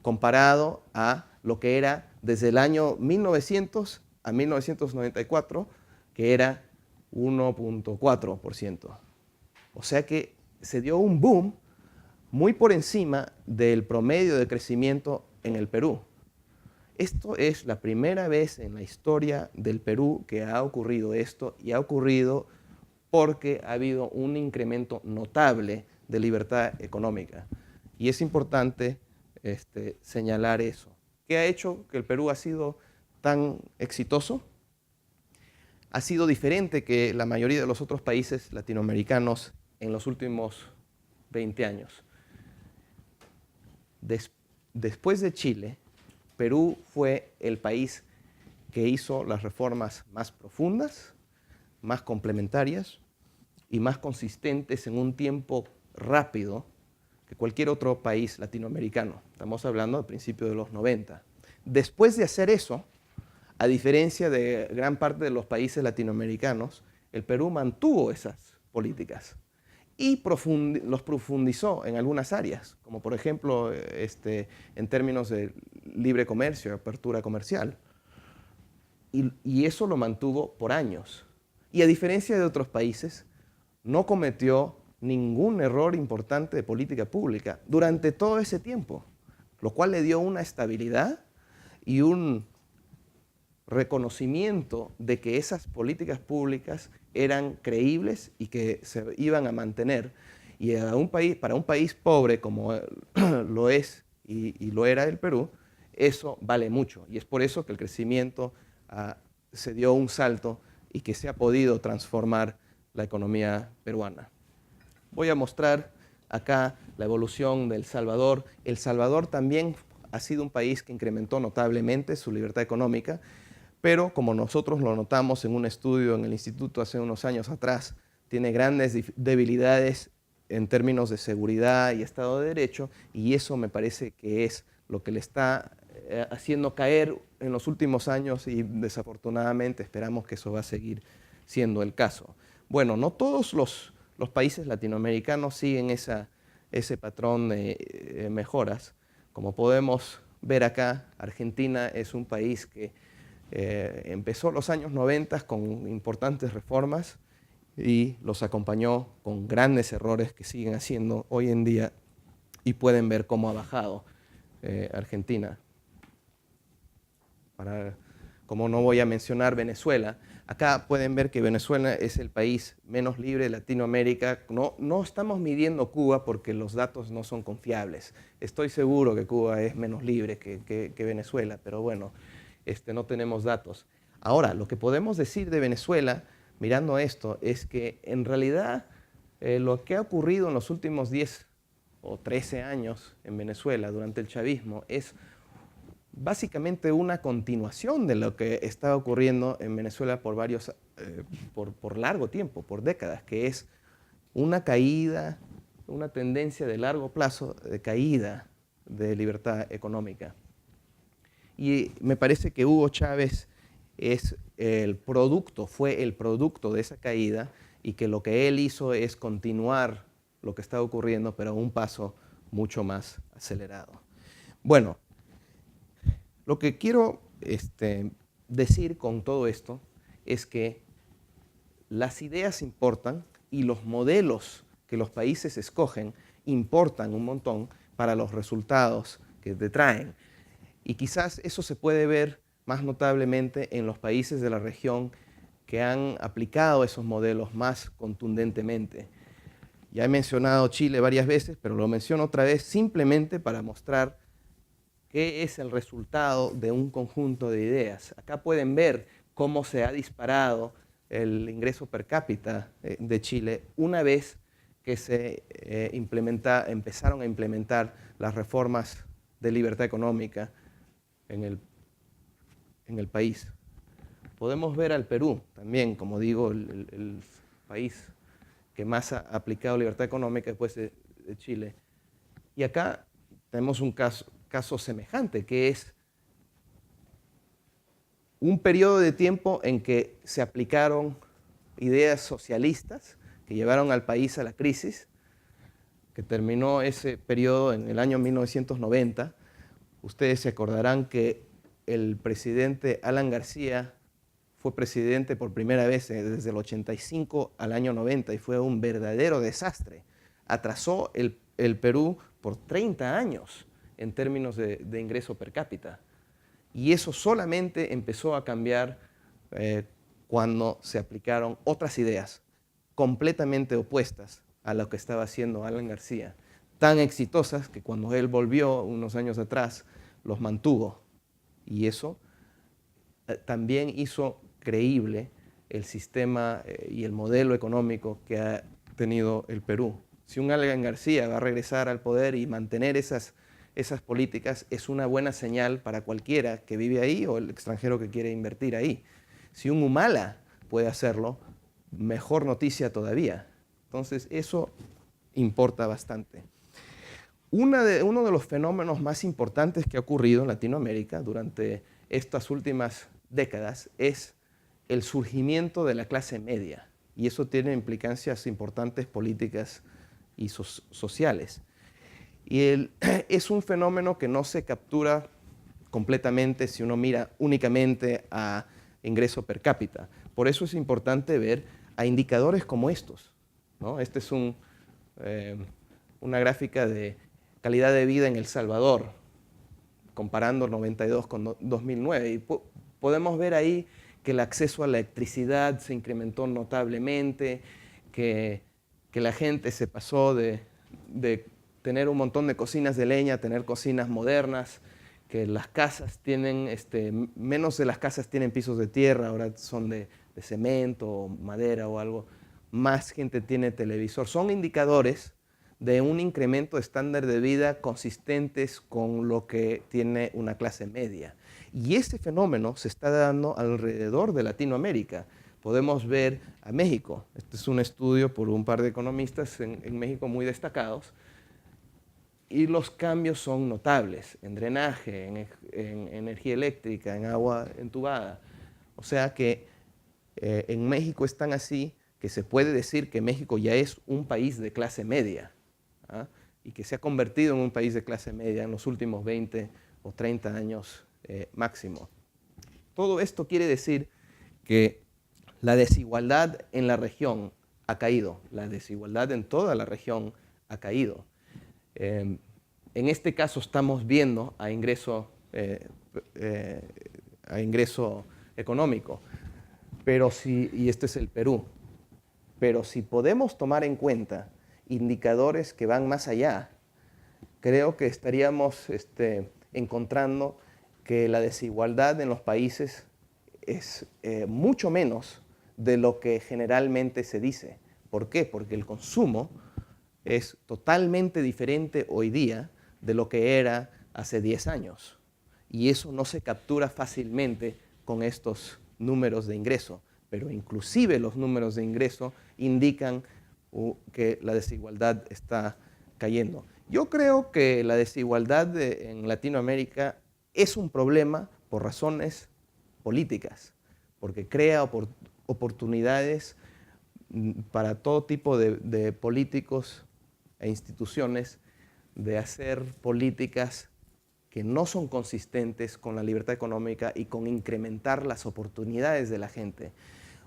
comparado a lo que era desde el año 1900 a 1994, que era 1.4%. O sea que se dio un boom muy por encima del promedio de crecimiento en el Perú. Esto es la primera vez en la historia del Perú que ha ocurrido esto, y ha ocurrido porque ha habido un incremento notable de libertad económica. Y es importante señalar eso. ¿Qué ha hecho que el Perú ha sido tan exitoso? Ha sido diferente que la mayoría de los otros países latinoamericanos en los últimos 20 años. Después de Chile, Perú fue el país que hizo las reformas más profundas, más complementarias y más consistentes en un tiempo rápido que cualquier otro país latinoamericano. Estamos hablando al principio de los 90. Después de hacer eso, a diferencia de gran parte de los países latinoamericanos, el Perú mantuvo esas políticas y los profundizó en algunas áreas, como por ejemplo en términos de libre comercio, apertura comercial. Y eso lo mantuvo por años. Y a diferencia de otros países, no cometió ningún error importante de política pública durante todo ese tiempo, lo cual le dio una estabilidad y un reconocimiento de que esas políticas públicas eran creíbles y que se iban a mantener. Y para un país pobre como lo es y lo era el Perú, eso vale mucho. Y es por eso que el crecimiento se dio un salto y que se ha podido transformar la economía peruana. Voy a mostrar acá la evolución de El Salvador. El Salvador también ha sido un país que incrementó notablemente su libertad económica, pero como nosotros lo notamos en un estudio en el instituto hace unos años atrás, tiene grandes debilidades en términos de seguridad y Estado de Derecho, y eso me parece que es lo que le está haciendo caer en los últimos años, y desafortunadamente esperamos que eso va a seguir siendo el caso. Bueno, no todos los países latinoamericanos siguen ese patrón de mejoras. Como podemos ver acá, Argentina es un país que empezó los años 90 con importantes reformas y los acompañó con grandes errores que siguen haciendo hoy en día, y pueden ver cómo ha bajado Argentina. Como no voy a mencionar Venezuela, acá pueden ver que Venezuela es el país menos libre de Latinoamérica. No estamos midiendo Cuba porque los datos no son confiables. Estoy seguro que Cuba es menos libre que Venezuela, pero bueno, no tenemos datos. Ahora, lo que podemos decir de Venezuela, mirando esto, es que en realidad lo que ha ocurrido en los últimos 10 o 13 años en Venezuela durante el chavismo es básicamente una continuación de lo que estaba ocurriendo en Venezuela por largo tiempo, por décadas, que es una caída, una tendencia de largo plazo de caída de libertad económica. Y me parece que Hugo Chávez fue el producto de esa caída, y que lo que él hizo es continuar lo que estaba ocurriendo, pero a un paso mucho más acelerado. Bueno, lo que quiero decir con todo esto es que las ideas importan y los modelos que los países escogen importan un montón para los resultados que te traen. Y quizás eso se puede ver más notablemente en los países de la región que han aplicado esos modelos más contundentemente. Ya he mencionado Chile varias veces, pero lo menciono otra vez simplemente para mostrar qué es el resultado de un conjunto de ideas. Acá pueden ver cómo se ha disparado el ingreso per cápita de Chile una vez que se empezaron a implementar las reformas de libertad económica en el país. Podemos ver al Perú también, como digo, el país que más ha aplicado libertad económica después de Chile. Y acá tenemos un caso semejante, que es un periodo de tiempo en que se aplicaron ideas socialistas que llevaron al país a la crisis, que terminó ese periodo en el año 1990. Ustedes se acordarán que el presidente Alan García fue presidente por primera vez desde el 85 al año 90 y fue un verdadero desastre. Atrasó el Perú por 30 años en términos de ingreso per cápita. Y eso solamente empezó a cambiar cuando se aplicaron otras ideas completamente opuestas a lo que estaba haciendo Alan García, tan exitosas que cuando él volvió unos años atrás, los mantuvo. Y eso también hizo creíble el sistema y el modelo económico que ha tenido el Perú. Si un Alan García va a regresar al poder y mantener esas políticas, es una buena señal para cualquiera que vive ahí o el extranjero que quiere invertir ahí. Si un Humala puede hacerlo, mejor noticia todavía. Entonces, eso importa bastante. Uno de los fenómenos más importantes que ha ocurrido en Latinoamérica durante estas últimas décadas es el surgimiento de la clase media, y eso tiene implicancias importantes políticas y sociales. Y es un fenómeno que no se captura completamente si uno mira únicamente a ingreso per cápita. Por eso es importante ver a indicadores como estos, ¿no? Este es una gráfica de calidad de vida en El Salvador, comparando 92 con 2009. Y podemos ver ahí que el acceso a la electricidad se incrementó notablemente, que la gente se pasó de tener un montón de cocinas de leña a tener cocinas modernas, que las casas tienen, menos de las casas tienen pisos de tierra, ahora son de cemento o madera o algo, más gente tiene televisor. Son indicadores de un incremento de estándar de vida consistentes con lo que tiene una clase media. Y ese fenómeno se está dando alrededor de Latinoamérica. Podemos ver a México. Este es un estudio por un par de economistas en México muy destacados. Y los cambios son notables en drenaje, en energía eléctrica, en agua entubada. O sea que en México es tan así que se puede decir que México ya es un país de clase media, ¿ah? Y que se ha convertido en un país de clase media en los últimos 20 o 30 años máximo. Todo esto quiere decir que la desigualdad en la región ha caído, la desigualdad en toda la región ha caído. En este caso estamos viendo a ingreso económico, pero y este es el Perú. Pero si podemos tomar en cuenta indicadores que van más allá, creo que estaríamos encontrando que la desigualdad en los países es mucho menos de lo que generalmente se dice. ¿Por qué? Porque el consumo es totalmente diferente hoy día de lo que era hace 10 años. Y eso no se captura fácilmente con estos números de ingreso. Pero inclusive los números de ingreso indican que la desigualdad está cayendo. Yo creo que la desigualdad en Latinoamérica es un problema por razones políticas, porque crea oportunidades para todo tipo de políticos e instituciones de hacer políticas que no son consistentes con la libertad económica y con incrementar las oportunidades de la gente.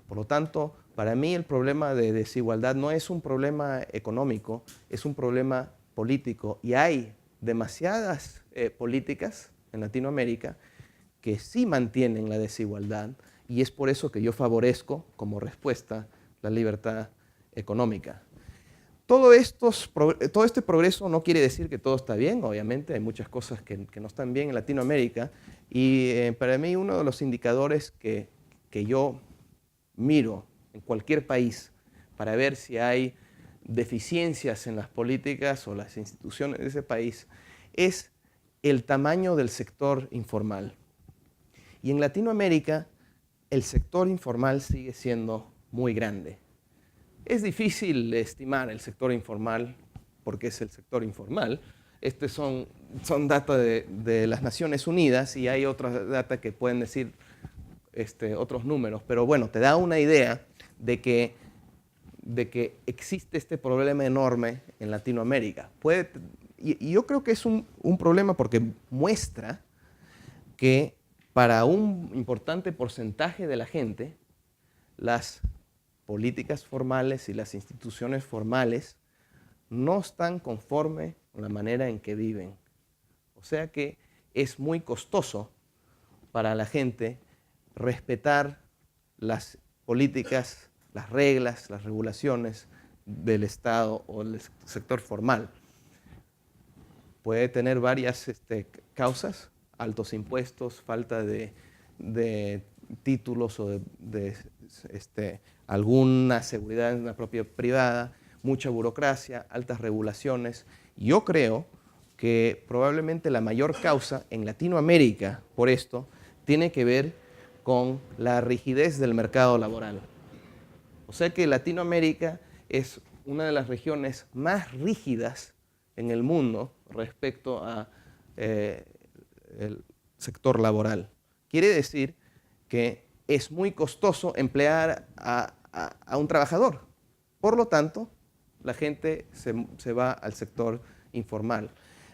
Por lo tanto, para mí el problema de desigualdad no es un problema económico, es un problema político. Y hay demasiadas políticas en Latinoamérica que sí mantienen la desigualdad, y es por eso que yo favorezco como respuesta la libertad económica. Todo este progreso no quiere decir que todo está bien, obviamente hay muchas cosas que no están bien en Latinoamérica, y para mí uno de los indicadores que yo miro en cualquier país para ver si hay deficiencias en las políticas o las instituciones de ese país es el tamaño del sector informal. Y en Latinoamérica el sector informal sigue siendo muy grande. Es difícil estimar el sector informal porque es el sector informal. Estos son datos de las Naciones Unidas y hay otras datos que pueden decir otros números, pero bueno, te da una idea de que existe este problema enorme en Latinoamérica. Y yo creo que es un problema porque muestra que para un importante porcentaje de la gente, las políticas formales y las instituciones formales no están conformes con la manera en que viven. O sea que es muy costoso para la gente respetar las políticas, las reglas, las regulaciones del Estado o del sector formal. Puede tener varias causas: altos impuestos, falta de títulos o de alguna seguridad en la propiedad privada, mucha burocracia, altas regulaciones. Yo creo que probablemente la mayor causa en Latinoamérica por esto tiene que ver con la rigidez del mercado laboral. O sea que Latinoamérica es una de las regiones más rígidas en el mundo respecto a el sector laboral. Quiere decir que es muy costoso emplear a un trabajador. Por lo tanto, la gente se va al sector informal.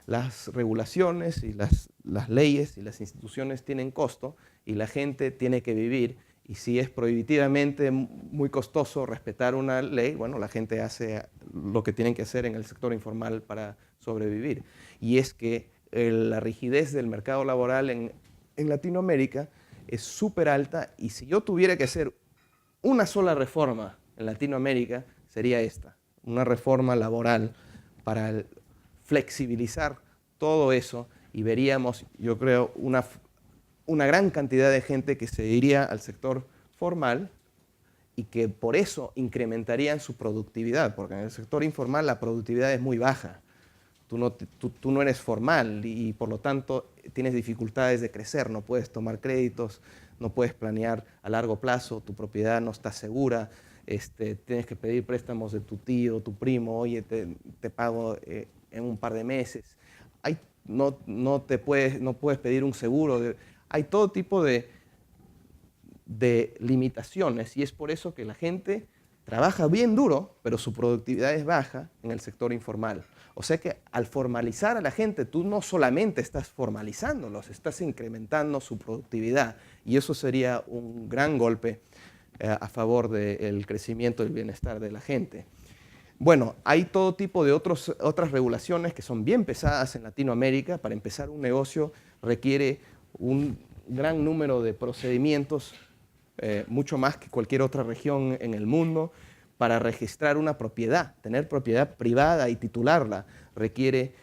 Las regulaciones y las leyes y las instituciones tienen costo y la gente tiene que vivir. Y si es prohibitivamente muy costoso respetar una ley, bueno, la gente hace lo que tienen que hacer en el sector informal para sobrevivir. Y es que la rigidez del mercado laboral en Latinoamérica es súper alta, y si yo tuviera que hacer una sola reforma en Latinoamérica, sería esta: una reforma laboral para flexibilizar todo eso, y veríamos, yo creo, una gran cantidad de gente que se iría al sector formal y que por eso incrementarían su productividad, porque en el sector informal la productividad es muy baja. Tú no eres formal y por lo tanto tienes dificultades de crecer, no puedes tomar créditos, no puedes planear a largo plazo, tu propiedad no está segura, tienes que pedir préstamos de tu tío, tu primo, oye, te pago en un par de meses. No puedes pedir un seguro. Hay todo tipo de limitaciones y es por eso que la gente trabaja bien duro, pero su productividad es baja en el sector informal. O sea que al formalizar a la gente, tú no solamente estás formalizándolos, estás incrementando su productividad y eso sería un gran golpe a favor del crecimiento y el bienestar de la gente. Bueno, hay todo tipo de otras regulaciones que son bien pesadas en Latinoamérica. Para empezar un negocio requiere un gran número de procedimientos, mucho más que cualquier otra región en el mundo. Para registrar una propiedad, tener propiedad privada y titularla, requiere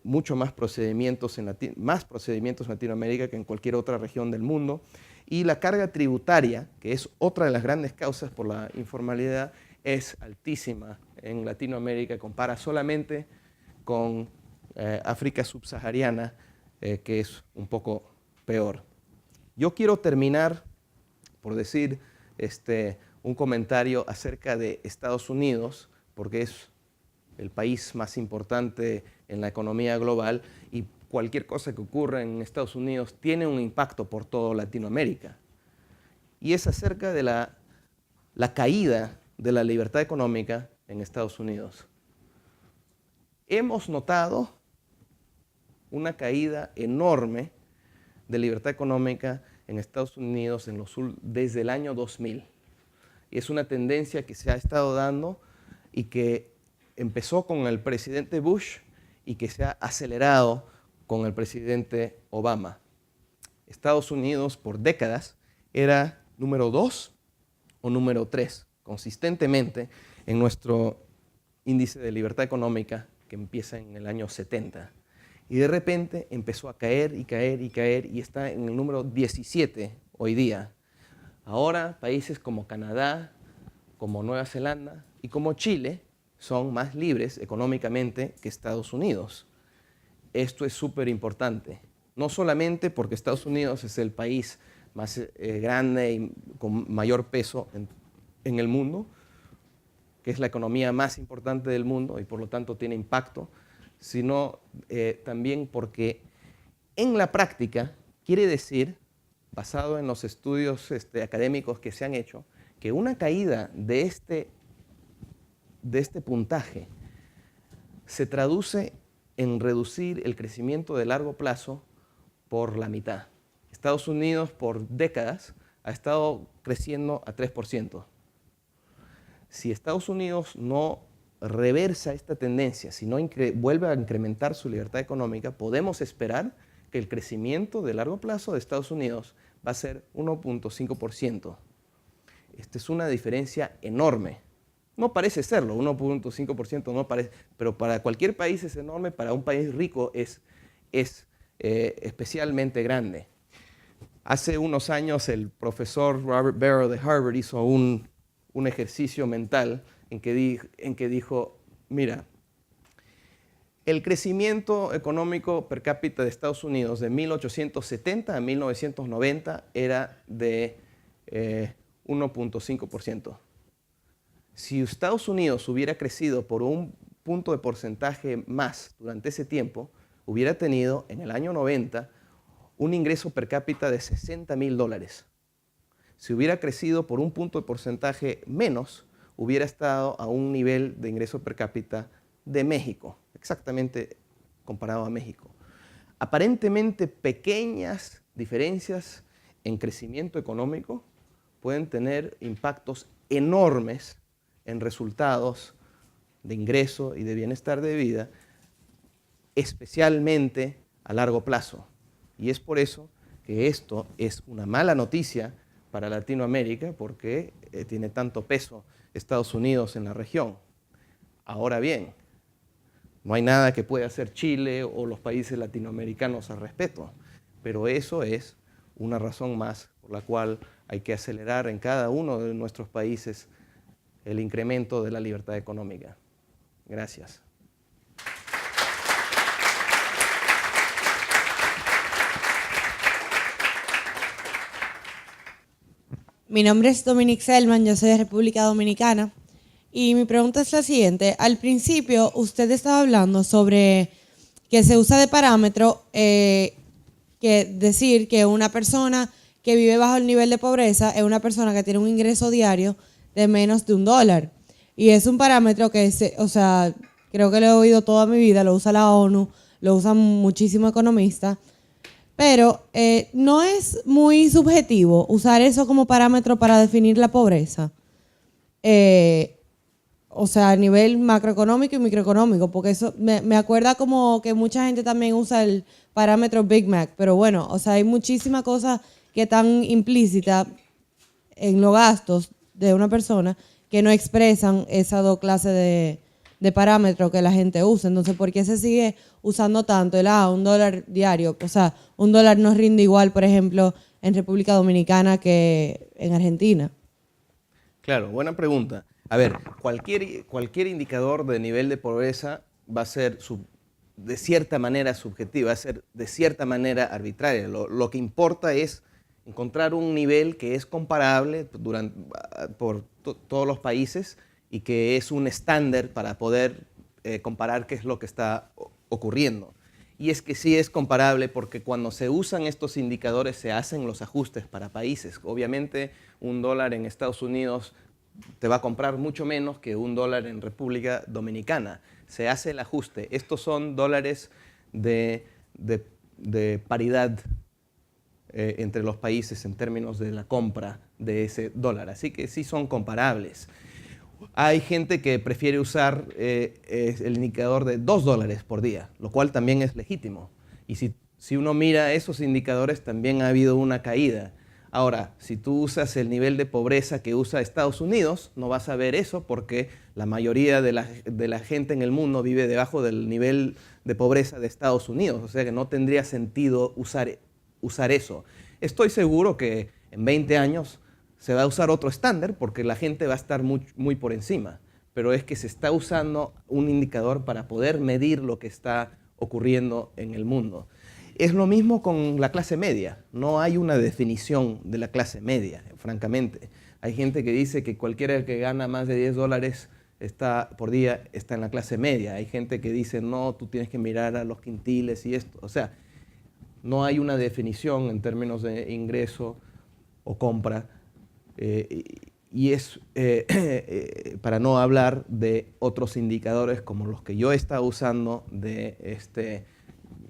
mucho más procedimientos en Latinoamérica que en cualquier otra región del mundo. Y la carga tributaria, que es otra de las grandes causas por la informalidad, es altísima en Latinoamérica, compara solamente con África subsahariana, que es un poco peor. Yo quiero terminar por decir un comentario acerca de Estados Unidos, porque es el país más importante en la economía global y cualquier cosa que ocurra en Estados Unidos tiene un impacto por toda Latinoamérica. Y es acerca de la caída de la libertad económica en Estados Unidos. Hemos notado una caída enorme de libertad económica en Estados Unidos desde el año 2000. Y es una tendencia que se ha estado dando y que empezó con el presidente Bush y que se ha acelerado con el presidente Obama. Estados Unidos por décadas era número 2 o número 3 consistentemente en nuestro índice de libertad económica que empieza en el año 70. Y de repente empezó a caer y caer y caer y está en el número 17 hoy día. Ahora países como Canadá, como Nueva Zelanda y como Chile son más libres económicamente que Estados Unidos. Esto es súper importante, no solamente porque Estados Unidos es el país más grande y con mayor peso en el mundo, que es la economía más importante del mundo y por lo tanto tiene impacto, sino también porque en la práctica quiere decir, basado en los estudios académicos que se han hecho, que una caída de este puntaje se traduce en reducir el crecimiento de largo plazo por la mitad. Estados Unidos por décadas ha estado creciendo a 3%. Si Estados Unidos no reversa esta tendencia, si no vuelve a incrementar su libertad económica, podemos esperar que el crecimiento de largo plazo de Estados Unidos va a ser 1.5%. Esta es una diferencia enorme. No parece serlo, 1.5% no parece, pero para cualquier país es enorme, para un país rico es especialmente grande. Hace unos años el profesor Robert Barro de Harvard hizo un ejercicio mental en que dijo, mira, el crecimiento económico per cápita de Estados Unidos de 1870 a 1990 era de 1.5%. Si Estados Unidos hubiera crecido por un punto de porcentaje más durante ese tiempo, hubiera tenido en el año 90 un ingreso per cápita de $60,000. Si hubiera crecido por un punto de porcentaje menos, hubiera estado a un nivel de ingreso per cápita de México, exactamente comparado a México. Aparentemente pequeñas diferencias en crecimiento económico pueden tener impactos enormes en resultados de ingreso y de bienestar de vida, especialmente a largo plazo. Y es por eso que esto es una mala noticia para Latinoamérica, porque tiene tanto peso Estados Unidos en la región. Ahora bien, no hay nada que pueda hacer Chile o los países latinoamericanos al respecto, pero eso es una razón más por la cual hay que acelerar en cada uno de nuestros países el incremento de la libertad económica. Gracias. Mi nombre es Dominique Selman, yo soy de República Dominicana. Y mi pregunta es la siguiente. Al principio, usted estaba hablando sobre que se usa de parámetro que decir que una persona que vive bajo el nivel de pobreza es una persona que tiene un ingreso diario de menos de $1. Y es un parámetro que, creo que lo he oído toda mi vida, lo usa la ONU, lo usan muchísimos economistas. Pero no es muy subjetivo usar eso como parámetro para definir la pobreza. A nivel macroeconómico y microeconómico, porque eso me acuerda como que mucha gente también usa el parámetro Big Mac, pero bueno, hay muchísimas cosas que están implícitas en los gastos de una persona que no expresan esas dos clases de parámetros que la gente usa. Entonces, ¿por qué se sigue usando tanto el $1 diario? O sea, $1 no rinde igual, por ejemplo, en República Dominicana que en Argentina. Claro, buena pregunta. A ver, cualquier indicador de nivel de pobreza va a ser de cierta manera subjetiva, va a ser de cierta manera arbitraria. Lo que importa es encontrar un nivel que es comparable por todos los países y que es un estándar para poder comparar qué es lo que está ocurriendo. Y es que sí es comparable porque cuando se usan estos indicadores se hacen los ajustes para países. Obviamente $1 en Estados Unidos te va a comprar mucho menos que $1 en República Dominicana. Se hace el ajuste. Estos son dólares de paridad entre los países en términos de la compra de ese dólar. Así que sí son comparables. Hay gente que prefiere usar el indicador de $2 por día, lo cual también es legítimo. Y si uno mira esos indicadores, también ha habido una caída. Ahora, si tú usas el nivel de pobreza que usa Estados Unidos, no vas a ver eso porque la mayoría de la gente en el mundo vive debajo del nivel de pobreza de Estados Unidos. O sea que no tendría sentido usar eso. Estoy seguro que en 20 años se va a usar otro estándar porque la gente va a estar muy por encima. Pero es que se está usando un indicador para poder medir lo que está ocurriendo en el mundo. Es lo mismo con la clase media. No hay una definición de la clase media, francamente. Hay gente que dice que cualquiera que gana más de $10 por día está en la clase media. Hay gente que dice, no, tú tienes que mirar a los quintiles y esto. O sea, no hay una definición en términos de ingreso o compra. Y es para no hablar de otros indicadores como los que yo he estado usando de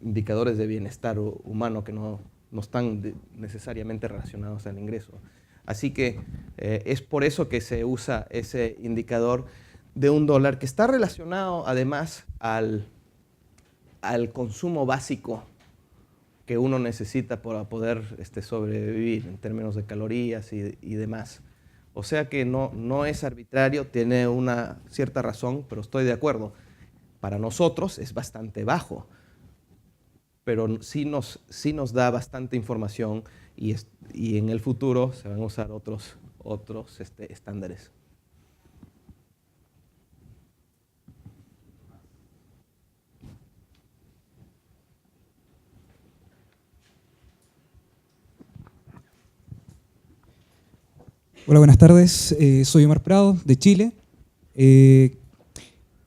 indicadores de bienestar humano que no están necesariamente relacionados al ingreso. Así que es por eso que se usa ese indicador de $1 que está relacionado además al consumo básico que uno necesita para poder sobrevivir en términos de calorías y demás. O sea que no es arbitrario, tiene una cierta razón, pero estoy de acuerdo. Para nosotros es bastante bajo, pero sí nos da bastante información y en el futuro se van a usar otros estándares. Hola, buenas tardes. Soy Omar Prado, de Chile. En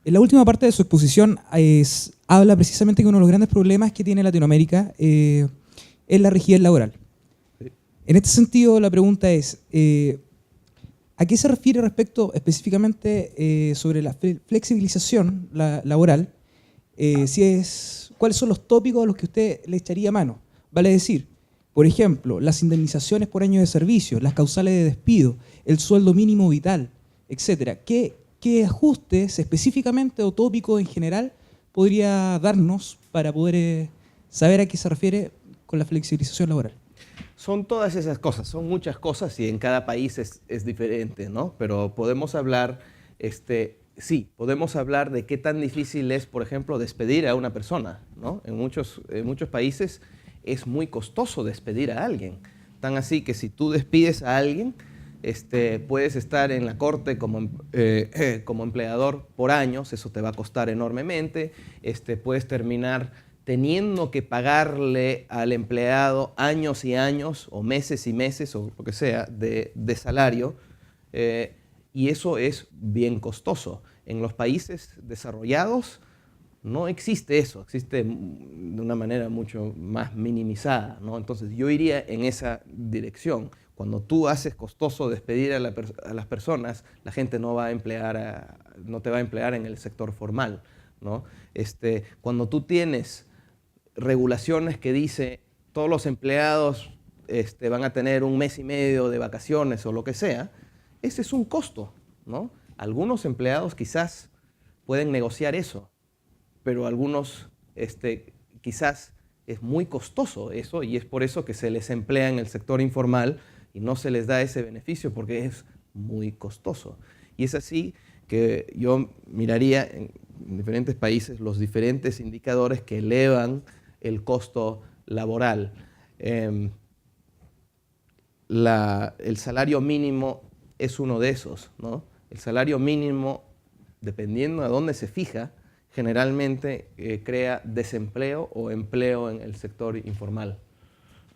la última parte de su exposición habla precisamente que uno de los grandes problemas que tiene Latinoamérica es la rigidez laboral. Sí. En este sentido, la pregunta es, ¿a qué se refiere respecto específicamente sobre la flexibilización laboral? ¿Cuáles son los tópicos a los que usted le echaría mano? Vale decir, por ejemplo, las indemnizaciones por año de servicio, las causales de despido, el sueldo mínimo vital, etc. ¿Qué ajustes específicamente o tópicos en general podría darnos para poder saber a qué se refiere con la flexibilización laboral? Son todas esas cosas, son muchas cosas y en cada país es diferente, ¿no? Pero podemos hablar, sí, podemos hablar de qué tan difícil es, por ejemplo, despedir a una persona, ¿no? En muchos países es muy costoso despedir a alguien. Tan así que si tú despides a alguien, puedes estar en la corte como empleador por años, eso te va a costar enormemente, puedes terminar teniendo que pagarle al empleado años y años, o meses y meses, o lo que sea, de salario, y eso es bien costoso. En los países desarrollados no existe eso, existe de una manera mucho más minimizada, ¿no? Entonces yo iría en esa dirección. Cuando tú haces costoso despedir a las personas, la gente no te va a emplear en el sector formal, ¿no? Cuando tú tienes regulaciones que dice todos los empleados van a tener un mes y medio de vacaciones o lo que sea, ese es un costo, ¿no? Algunos empleados quizás pueden negociar eso, pero algunos quizás es muy costoso eso, y es por eso que se les emplea en el sector informal y no se les da ese beneficio porque es muy costoso. Y es así que yo miraría en diferentes países los diferentes indicadores que elevan el costo laboral. El salario mínimo es uno de esos, ¿no? El salario mínimo, dependiendo a dónde se fija, generalmente crea desempleo o empleo en el sector informal.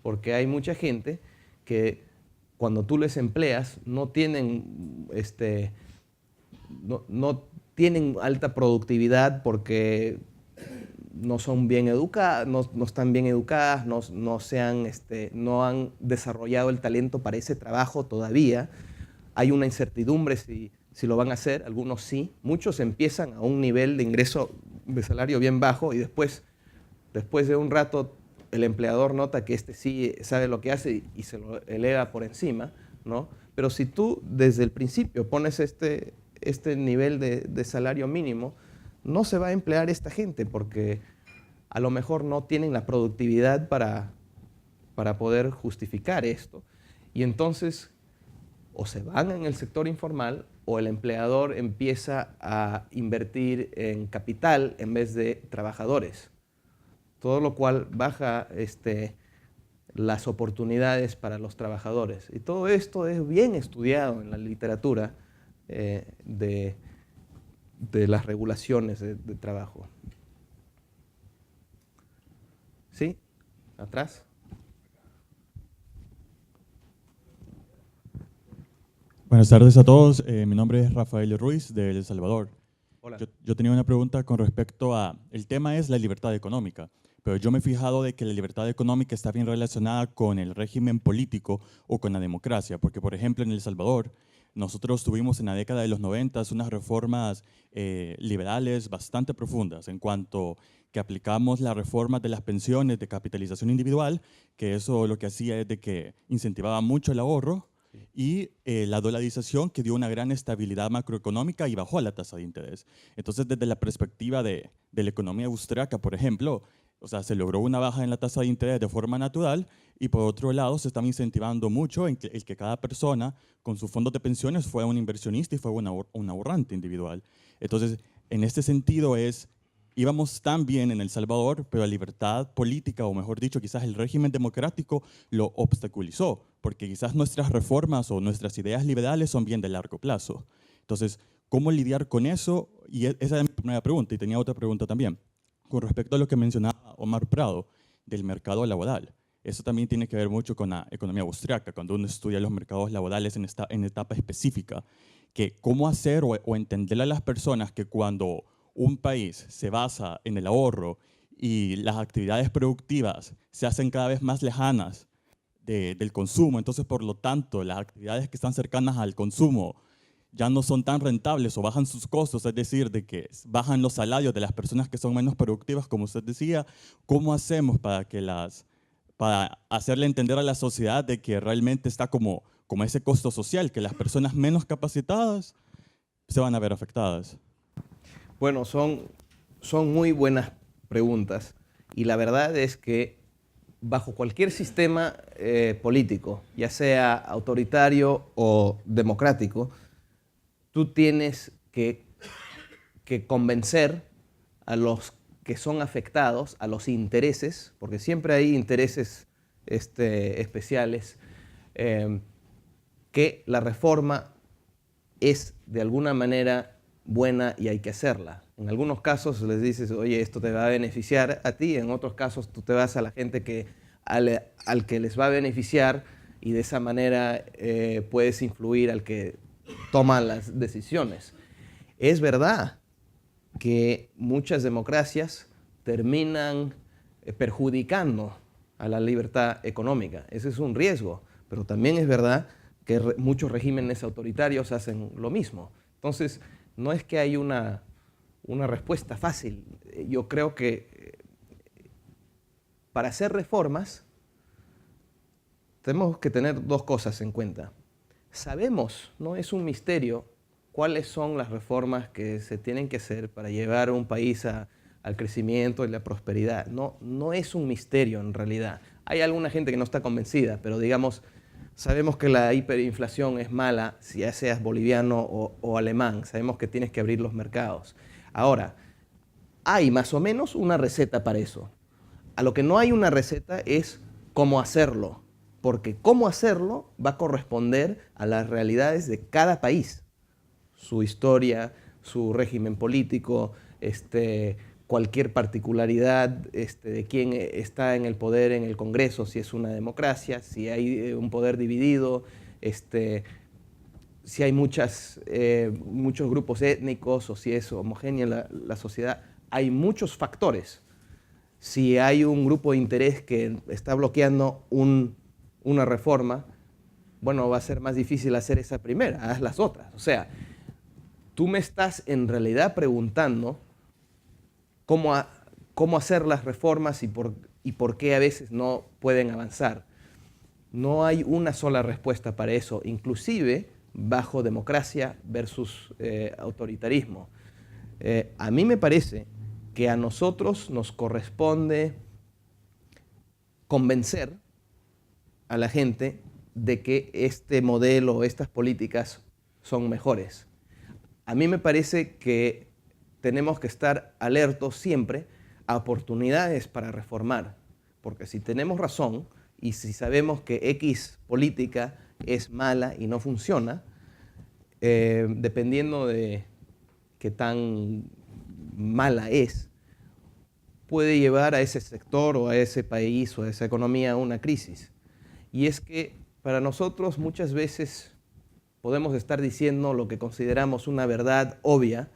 Porque hay mucha gente que cuando tú les empleas no tienen, no tienen alta productividad porque no son bien educadas, no están bien educadas, no han desarrollado el talento para ese trabajo todavía. Hay una incertidumbre si lo van a hacer, algunos sí. Muchos empiezan a un nivel de ingreso de salario bien bajo y después de un rato el empleador nota que sí sabe lo que hace y se lo eleva por encima, ¿no? Pero si tú desde el principio pones este nivel de salario mínimo, no se va a emplear esta gente porque a lo mejor no tienen la productividad para poder justificar esto. Y entonces o se van en el sector informal o el empleador empieza a invertir en capital en vez de trabajadores. Todo lo cual baja las oportunidades para los trabajadores. Y todo esto es bien estudiado en la literatura de las regulaciones de trabajo. ¿Sí? ¿Atrás? Buenas tardes a todos. Mi nombre es Rafael Ruiz de El Salvador. Hola. Yo tenía una pregunta con respecto a, el tema es la libertad económica, pero yo me he fijado de que la libertad económica está bien relacionada con el régimen político o con la democracia, porque por ejemplo en El Salvador nosotros tuvimos en la década de los 90 unas reformas liberales bastante profundas en cuanto que aplicamos las reformas de las pensiones de capitalización individual, que eso lo que hacía es de que incentivaba mucho el ahorro, y la dolarización, que dio una gran estabilidad macroeconómica y bajó la tasa de interés. Entonces, desde la perspectiva de la economía austriaca, por ejemplo, o sea, se logró una baja en la tasa de interés de forma natural y por otro lado se estaba incentivando mucho el que cada persona con sus fondos de pensiones fuera un inversionista y fuera un ahorrante individual. Entonces, en este sentido íbamos tan bien en El Salvador, pero la libertad política, o mejor dicho, quizás el régimen democrático lo obstaculizó, porque quizás nuestras reformas o nuestras ideas liberales son bien de largo plazo. Entonces, ¿cómo lidiar con eso? Y esa es mi primera pregunta, y tenía otra pregunta también. Con respecto a lo que mencionaba Omar Prado, del mercado laboral. Eso también tiene que ver mucho con la economía austriaca, cuando uno estudia los mercados laborales en etapa específica, que cómo hacer o entenderle a las personas que cuando un país se basa en el ahorro y las actividades productivas se hacen cada vez más lejanas del consumo, entonces por lo tanto las actividades que están cercanas al consumo ya no son tan rentables o bajan sus costos, es decir, de que bajan los salarios de las personas que son menos productivas, como usted decía. ¿Cómo hacemos para hacerle entender a la sociedad de que realmente está como ese costo social, que las personas menos capacitadas se van a ver afectadas? Bueno, son muy buenas preguntas y la verdad es que bajo cualquier sistema político, ya sea autoritario o democrático, tú tienes que convencer a los que son afectados, a los intereses, porque siempre hay intereses especiales, que la reforma es de alguna manera buena y hay que hacerla. En algunos casos les dices, oye, esto te va a beneficiar a ti, en otros casos tú te vas a la gente al que les va a beneficiar y de esa manera puedes influir al que toma las decisiones. Es verdad que muchas democracias terminan perjudicando a la libertad económica. Ese es un riesgo, pero también es verdad que muchos regímenes autoritarios hacen lo mismo. Entonces, no es que hay una respuesta fácil. Yo creo que para hacer reformas tenemos que tener dos cosas en cuenta. Sabemos, no es un misterio, cuáles son las reformas que se tienen que hacer para llevar a un país al crecimiento y la prosperidad. No es un misterio en realidad. Hay alguna gente que no está convencida, pero digamos, sabemos que la hiperinflación es mala, si ya seas boliviano o alemán. Sabemos que tienes que abrir los mercados. Ahora, hay más o menos una receta para eso. A lo que no hay una receta es cómo hacerlo, porque cómo hacerlo va a corresponder a las realidades de cada país, su historia, su régimen político, cualquier particularidad de quién está en el poder en el Congreso, si es una democracia, si hay un poder dividido, si hay muchos grupos étnicos o si es homogénea la sociedad. Hay muchos factores. Si hay un grupo de interés que está bloqueando una reforma, bueno, va a ser más difícil hacer esa primera, haz las otras. O sea, tú me estás en realidad preguntando cómo hacer las reformas y por qué a veces no pueden avanzar. No hay una sola respuesta para eso, inclusive bajo democracia versus autoritarismo. A mí me parece que a nosotros nos corresponde convencer a la gente de que este modelo, estas políticas son mejores. A mí me parece que tenemos que estar alertos siempre a oportunidades para reformar, porque si tenemos razón y si sabemos que X política es mala y no funciona, dependiendo de qué tan mala es, puede llevar a ese sector o a ese país o a esa economía a una crisis. Y es que para nosotros muchas veces podemos estar diciendo lo que consideramos una verdad obvia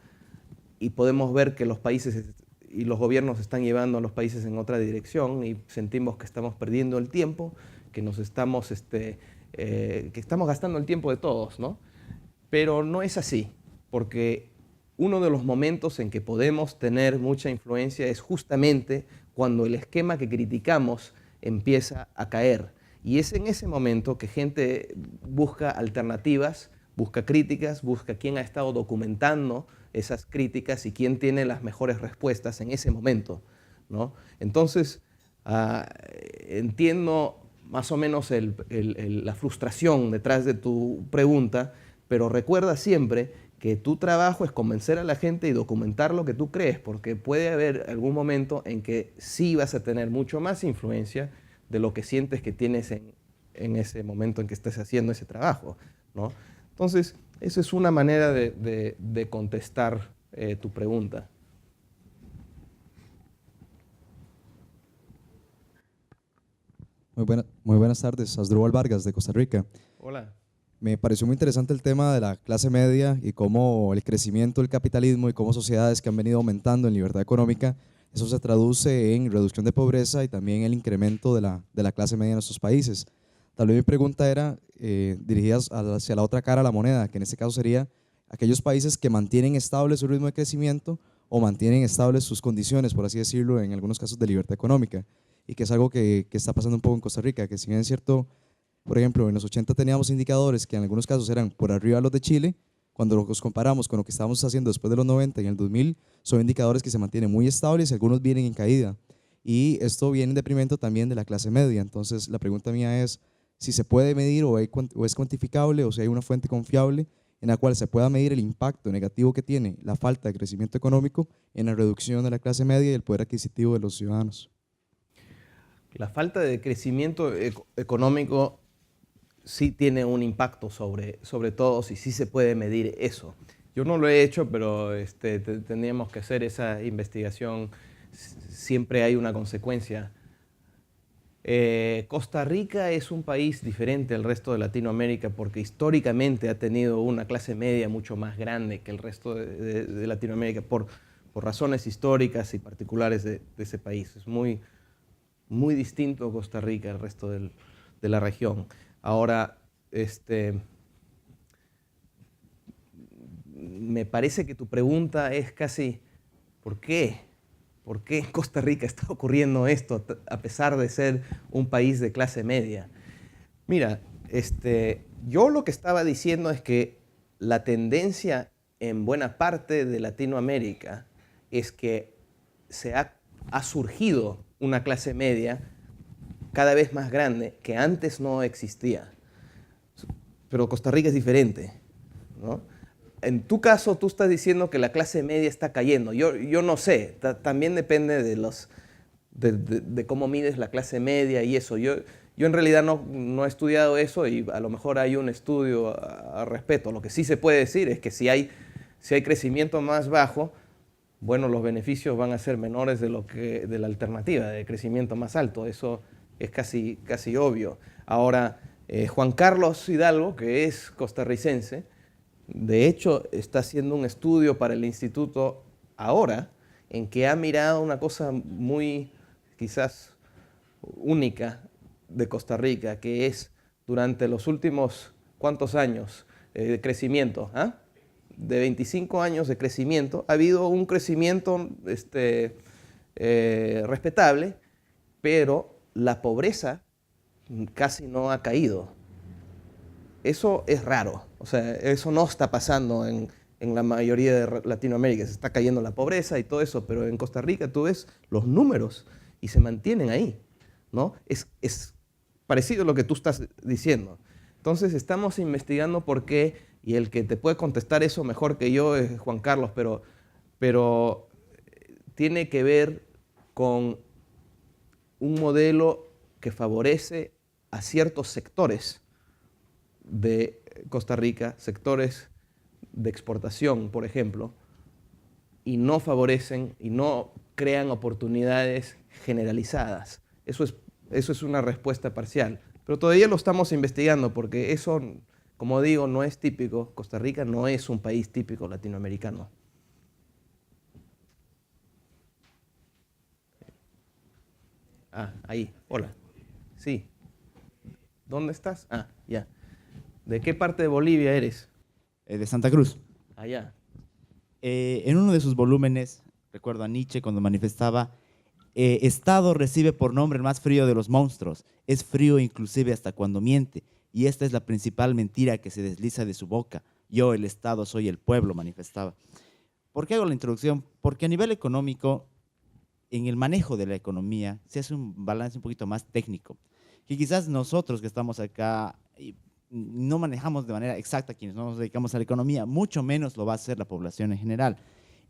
y podemos ver que los países y los gobiernos están llevando a los países en otra dirección y sentimos que estamos perdiendo el tiempo, que que estamos gastando el tiempo de todos, ¿no? Pero no es así, porque uno de los momentos en que podemos tener mucha influencia es justamente cuando el esquema que criticamos empieza a caer. Y es en ese momento que gente busca alternativas, busca críticas, busca quién ha estado documentando esas críticas y quién tiene las mejores respuestas en ese momento, ¿no? Entonces, entiendo más o menos la frustración detrás de tu pregunta, pero recuerda siempre que tu trabajo es convencer a la gente y documentar lo que tú crees, porque puede haber algún momento en que sí vas a tener mucho más influencia de lo que sientes que tienes en ese momento en que estás haciendo ese trabajo, ¿no? Entonces, esa es una manera de contestar tu pregunta. Muy buenas tardes, Asdrúbal Vargas de Costa Rica. Hola. Me pareció muy interesante el tema de la clase media y cómo el crecimiento del capitalismo y cómo sociedades que han venido aumentando en libertad económica, eso se traduce en reducción de pobreza y también el incremento de la clase media en nuestros países. Tal vez mi pregunta era dirigida hacia la otra cara de la moneda, que en este caso sería aquellos países que mantienen estable su ritmo de crecimiento o mantienen estables sus condiciones, por así decirlo, en algunos casos de libertad económica, y que es algo que está pasando un poco en Costa Rica, que si bien es cierto, por ejemplo, en los 80 teníamos indicadores que en algunos casos eran por arriba de los de Chile, cuando los comparamos con lo que estábamos haciendo después de los 90 y en el 2000, son indicadores que se mantienen muy estables y algunos vienen en caída. Y esto viene en detrimento también de la clase media. Entonces, la pregunta mía es si se puede medir o es cuantificable o si hay una fuente confiable en la cual se pueda medir el impacto negativo que tiene la falta de crecimiento económico en la reducción de la clase media y el poder adquisitivo de los ciudadanos. La falta de crecimiento económico sí tiene un impacto sobre todos y sí se puede medir eso. Yo no lo he hecho, pero tendríamos que hacer esa investigación. Siempre hay una consecuencia. Costa Rica es un país diferente al resto de Latinoamérica porque históricamente ha tenido una clase media mucho más grande que el resto de Latinoamérica por razones históricas y particulares de ese país. Es muy, muy distinto Costa Rica al resto de la región. Ahora, me parece que tu pregunta es casi, ¿por qué? ¿Por qué en Costa Rica está ocurriendo esto a pesar de ser un país de clase media? Mira, yo lo que estaba diciendo es que la tendencia en buena parte de Latinoamérica es que ha surgido una clase media cada vez más grande que antes no existía. Pero Costa Rica es diferente, ¿no? En tu caso, tú estás diciendo que la clase media está cayendo. Yo no sé, también depende de cómo mides la clase media y eso. Yo en realidad no he estudiado eso y a lo mejor hay un estudio al respecto. Lo que sí se puede decir es que si hay crecimiento más bajo, bueno, los beneficios van a ser menores de la alternativa de crecimiento más alto. Eso es casi obvio. Ahora, Juan Carlos Hidalgo, que es costarricense, de hecho, está haciendo un estudio para el instituto ahora en que ha mirado una cosa muy, quizás, única de Costa Rica, que es durante los últimos, ¿cuántos años de crecimiento? ¿Ah? De 25 años de crecimiento, ha habido un crecimiento respetable, pero la pobreza casi no ha caído. Eso es raro, o sea, eso no está pasando en la mayoría de Latinoamérica. Se está cayendo la pobreza y todo eso, pero en Costa Rica tú ves los números y se mantienen ahí, ¿no? Es parecido a lo que tú estás diciendo. Entonces estamos investigando por qué, y el que te puede contestar eso mejor que yo es Juan Carlos, pero tiene que ver con un modelo que favorece a ciertos sectores de Costa Rica, sectores de exportación, por ejemplo, y no favorecen y no crean oportunidades generalizadas. Eso es una respuesta parcial, pero todavía lo estamos investigando porque eso, como digo, no es típico. Costa Rica no es un país típico latinoamericano. Ah, ahí, hola. Sí. ¿Dónde estás? Ah, ya. ¿De qué parte de Bolivia eres? De Santa Cruz. Allá. En uno de sus volúmenes, recuerdo a Nietzsche cuando manifestaba, Estado recibe por nombre el más frío de los monstruos, es frío inclusive hasta cuando miente, y esta es la principal mentira que se desliza de su boca. Yo, el Estado, soy el pueblo, manifestaba. ¿Por qué hago la introducción? Porque a nivel económico, en el manejo de la economía, se hace un balance un poquito más técnico, que quizás nosotros que estamos acá no manejamos de manera exacta quienes no nos dedicamos a la economía, mucho menos lo va a hacer la población en general.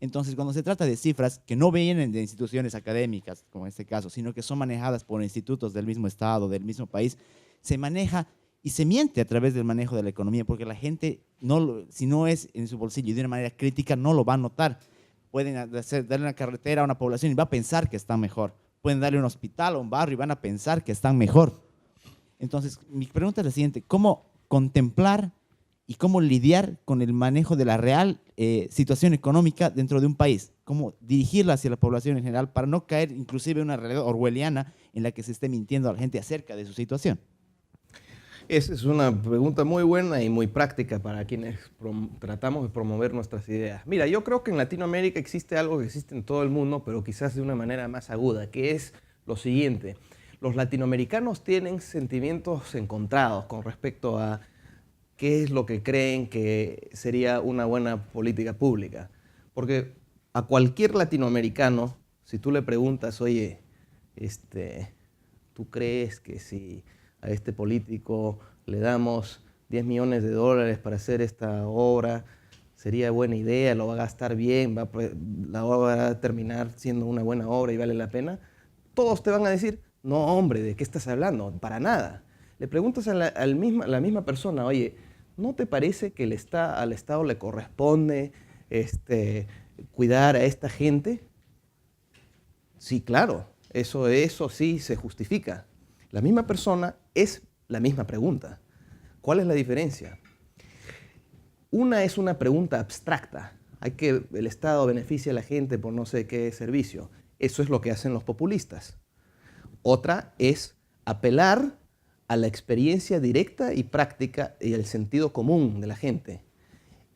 Entonces, cuando se trata de cifras que no vienen de instituciones académicas, como en este caso, sino que son manejadas por institutos del mismo estado, del mismo país, se maneja y se miente a través del manejo de la economía, porque la gente, si no es en su bolsillo y de una manera crítica, no lo va a notar. Pueden darle una carretera a una población y va a pensar que están mejor. Pueden darle un hospital o un barrio y van a pensar que están mejor. Entonces, mi pregunta es la siguiente: ¿cómo contemplar y cómo lidiar con el manejo de la real situación económica dentro de un país? ¿Cómo dirigirla hacia la población en general para no caer inclusive en una realidad orwelliana en la que se esté mintiendo a la gente acerca de su situación? Esa es una pregunta muy buena y muy práctica para quienes tratamos de promover nuestras ideas. Mira, yo creo que en Latinoamérica existe algo que existe en todo el mundo, pero quizás de una manera más aguda, que es lo siguiente. Los latinoamericanos tienen sentimientos encontrados con respecto a qué es lo que creen que sería una buena política pública. Porque a cualquier latinoamericano, si tú le preguntas, oye, ¿tú crees que si a este político le damos 10 millones de dólares para hacer esta obra, sería buena idea, lo va a gastar bien, la obra va a terminar siendo una buena obra y vale la pena? Todos te van a decir, no, hombre, ¿de qué estás hablando? Para nada. Le preguntas a la misma persona, oye, ¿no te parece que al Estado le corresponde cuidar a esta gente? Sí, claro, eso sí se justifica. La misma persona es la misma pregunta. ¿Cuál es la diferencia? Una es una pregunta abstracta. El Estado beneficia a la gente por no sé qué servicio. Eso es lo que hacen los populistas. Otra es apelar a la experiencia directa y práctica y el sentido común de la gente.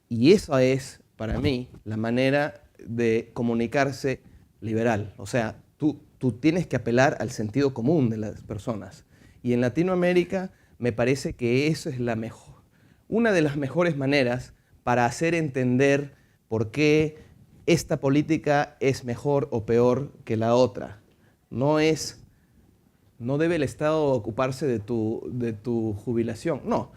Y esa es, para mí, la manera de comunicarse liberal. O sea, tú tienes que apelar al sentido común de las personas. Y en Latinoamérica me parece que esa es una de las mejores maneras para hacer entender por qué esta política es mejor o peor que la otra. No debe el Estado ocuparse de tu jubilación. No,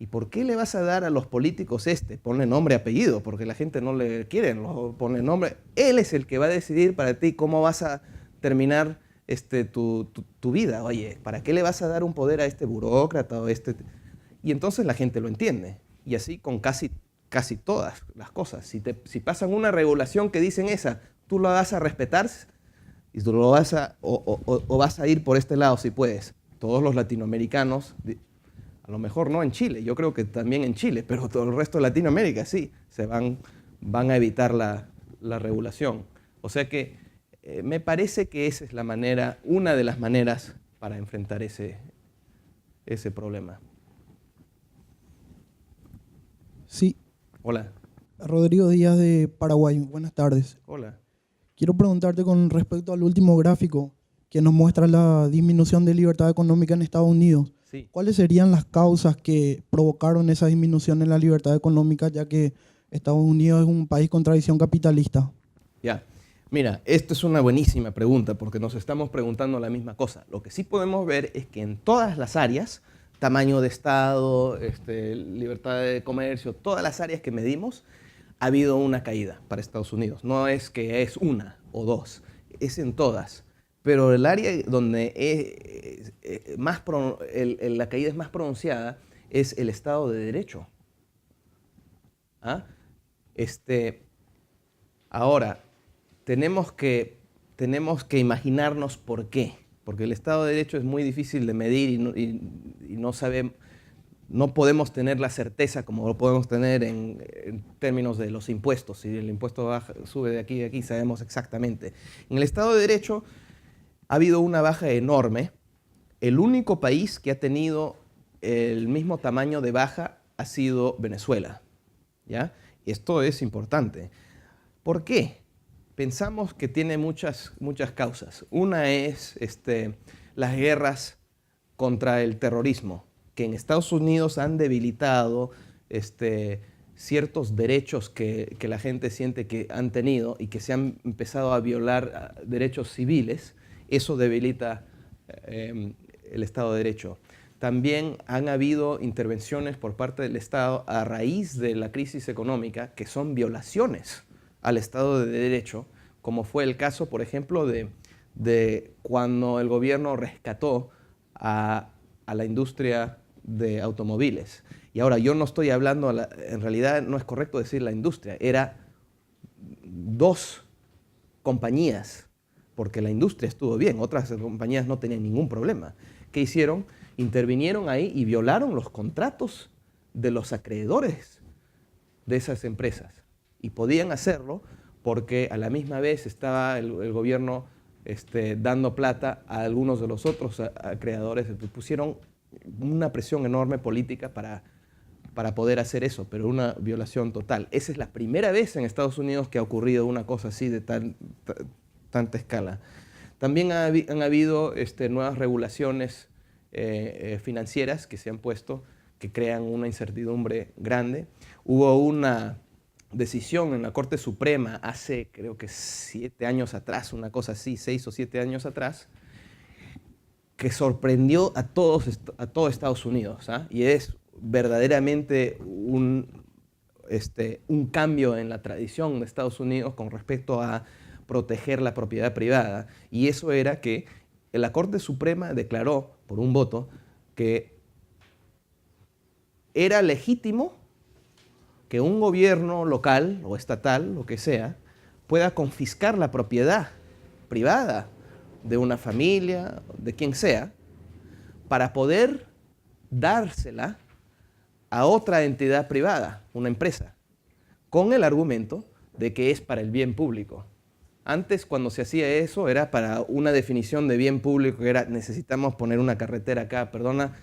¿y por qué le vas a dar a los políticos Ponle nombre y apellido, porque la gente no le quiere, ponle nombre. Él es el que va a decidir para ti cómo vas a terminar tu vida. Oye, ¿para qué le vas a dar un poder a este burócrata o Y entonces la gente lo entiende. Y así con casi todas las cosas. Si pasan una regulación que dicen tú la vas a respetar y tú lo vas o vas a ir por este lado si puedes. Todos los latinoamericanos, a lo mejor no en Chile, yo creo que también en Chile, pero todo el resto de Latinoamérica sí, van a evitar la regulación. O sea que me parece que esa es una de las maneras para enfrentar ese problema. Sí, Hola. Rodrigo Díaz de Paraguay. Buenas tardes. Hola. Quiero preguntarte con respecto al último gráfico que nos muestra la disminución de libertad económica en Estados Unidos. Sí. ¿Cuáles serían las causas que provocaron esa disminución en la libertad económica, ya que Estados Unidos es un país con tradición capitalista? Ya. Mira, esto es una buenísima pregunta porque nos estamos preguntando la misma cosa. Lo que sí podemos ver es que en todas las áreas, tamaño de Estado, libertad de comercio, todas las áreas que medimos, ha habido una caída para Estados Unidos. No es que es una o dos, es en todas. Pero el área donde la caída es más pronunciada es el Estado de Derecho. ¿Ah? Ahora, tenemos que imaginarnos por qué. Porque el Estado de Derecho es muy difícil de medir y no podemos tener la certeza como lo podemos tener en términos de los impuestos. Si el impuesto sube de aquí a aquí, sabemos exactamente. En el Estado de Derecho ha habido una baja enorme. El único país que ha tenido el mismo tamaño de baja ha sido Venezuela. ¿Ya? Esto es importante. ¿Por qué? Pensamos que tiene muchas causas. Una es las guerras contra el terrorismo, que en Estados Unidos han debilitado ciertos derechos que la gente siente que han tenido y que se han empezado a violar derechos civiles. Eso debilita el Estado de Derecho. También han habido intervenciones por parte del Estado a raíz de la crisis económica que son violaciones al Estado de Derecho, como fue el caso, por ejemplo, de cuando el gobierno rescató a la industria de automóviles. Y ahora yo no estoy hablando, en realidad no es correcto decir la industria, era 2 compañías, porque la industria estuvo bien, otras compañías no tenían ningún problema. ¿Qué hicieron? Intervinieron ahí y violaron los contratos de los acreedores de esas empresas. Y podían hacerlo porque a la misma vez estaba el gobierno dando plata a algunos de los otros acreedores. Pusieron una presión enorme política para poder hacer eso, pero una violación total. Esa es la primera vez en Estados Unidos que ha ocurrido una cosa así de tanta escala. También han habido nuevas regulaciones financieras que se han puesto, que crean una incertidumbre grande. Hubo una decisión en la Corte Suprema hace, creo que 7 años atrás, una cosa así, 6 o 7 años atrás, que sorprendió a todo Estados Unidos, ¿ah? Y es verdaderamente un cambio en la tradición de Estados Unidos con respecto a proteger la propiedad privada. Y eso era que la Corte Suprema declaró, por un voto, que era legítimo que un gobierno local o estatal, lo que sea, pueda confiscar la propiedad privada de una familia, de quien sea, para poder dársela a otra entidad privada, una empresa, con el argumento de que es para el bien público. Antes, cuando se hacía eso, era para una definición de bien público, que era necesitamos poner una carretera acá, perdona,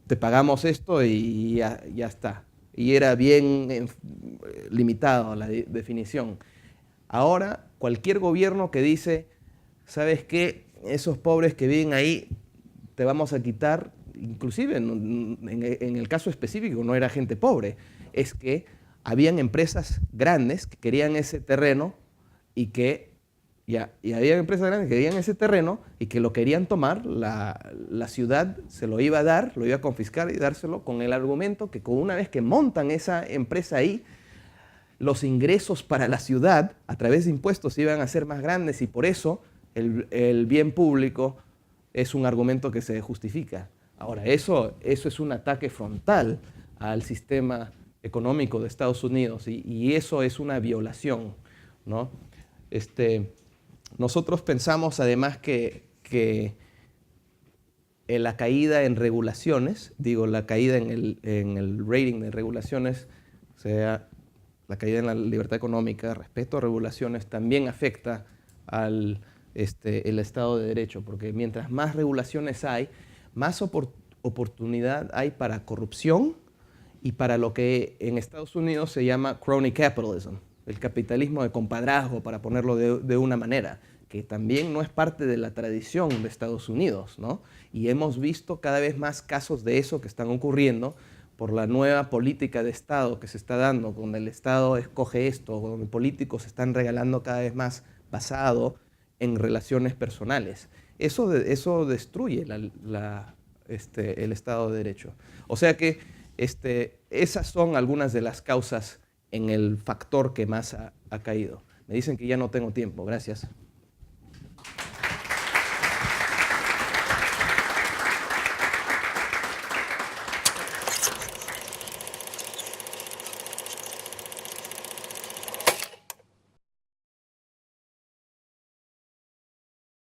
te pagamos esto y ya está. Y era bien limitado la definición. Ahora, cualquier gobierno que dice, ¿sabes qué? Esos pobres que viven ahí, te vamos a quitar, inclusive en el caso específico no era gente pobre, es que habían empresas grandes que querían ese terreno y había empresas grandes que querían ese terreno y que lo querían tomar, la ciudad se lo iba a dar, lo iba a confiscar y dárselo con el argumento que una vez que montan esa empresa ahí, los ingresos para la ciudad a través de impuestos iban a ser más grandes y por eso el bien público es un argumento que se justifica. Ahora, eso es un ataque frontal al sistema económico de Estados Unidos y eso es una violación, ¿no? Nosotros pensamos además que la caída en regulaciones, la caída en el rating de regulaciones, o sea, la caída en la libertad económica, respeto a regulaciones, también afecta al el Estado de Derecho, porque mientras más regulaciones hay, más oportunidad hay para corrupción y para lo que en Estados Unidos se llama crony capitalism, el capitalismo de compadrazgo, para ponerlo de una manera, que también no es parte de la tradición de Estados Unidos, ¿no? Y hemos visto cada vez más casos de eso que están ocurriendo por la nueva política de Estado que se está dando, donde el Estado escoge esto, donde políticos se están regalando cada vez más basado en relaciones personales. Eso destruye el Estado de Derecho. O sea que esas son algunas de las causas en el factor que más ha caído. Me dicen que ya no tengo tiempo. Gracias.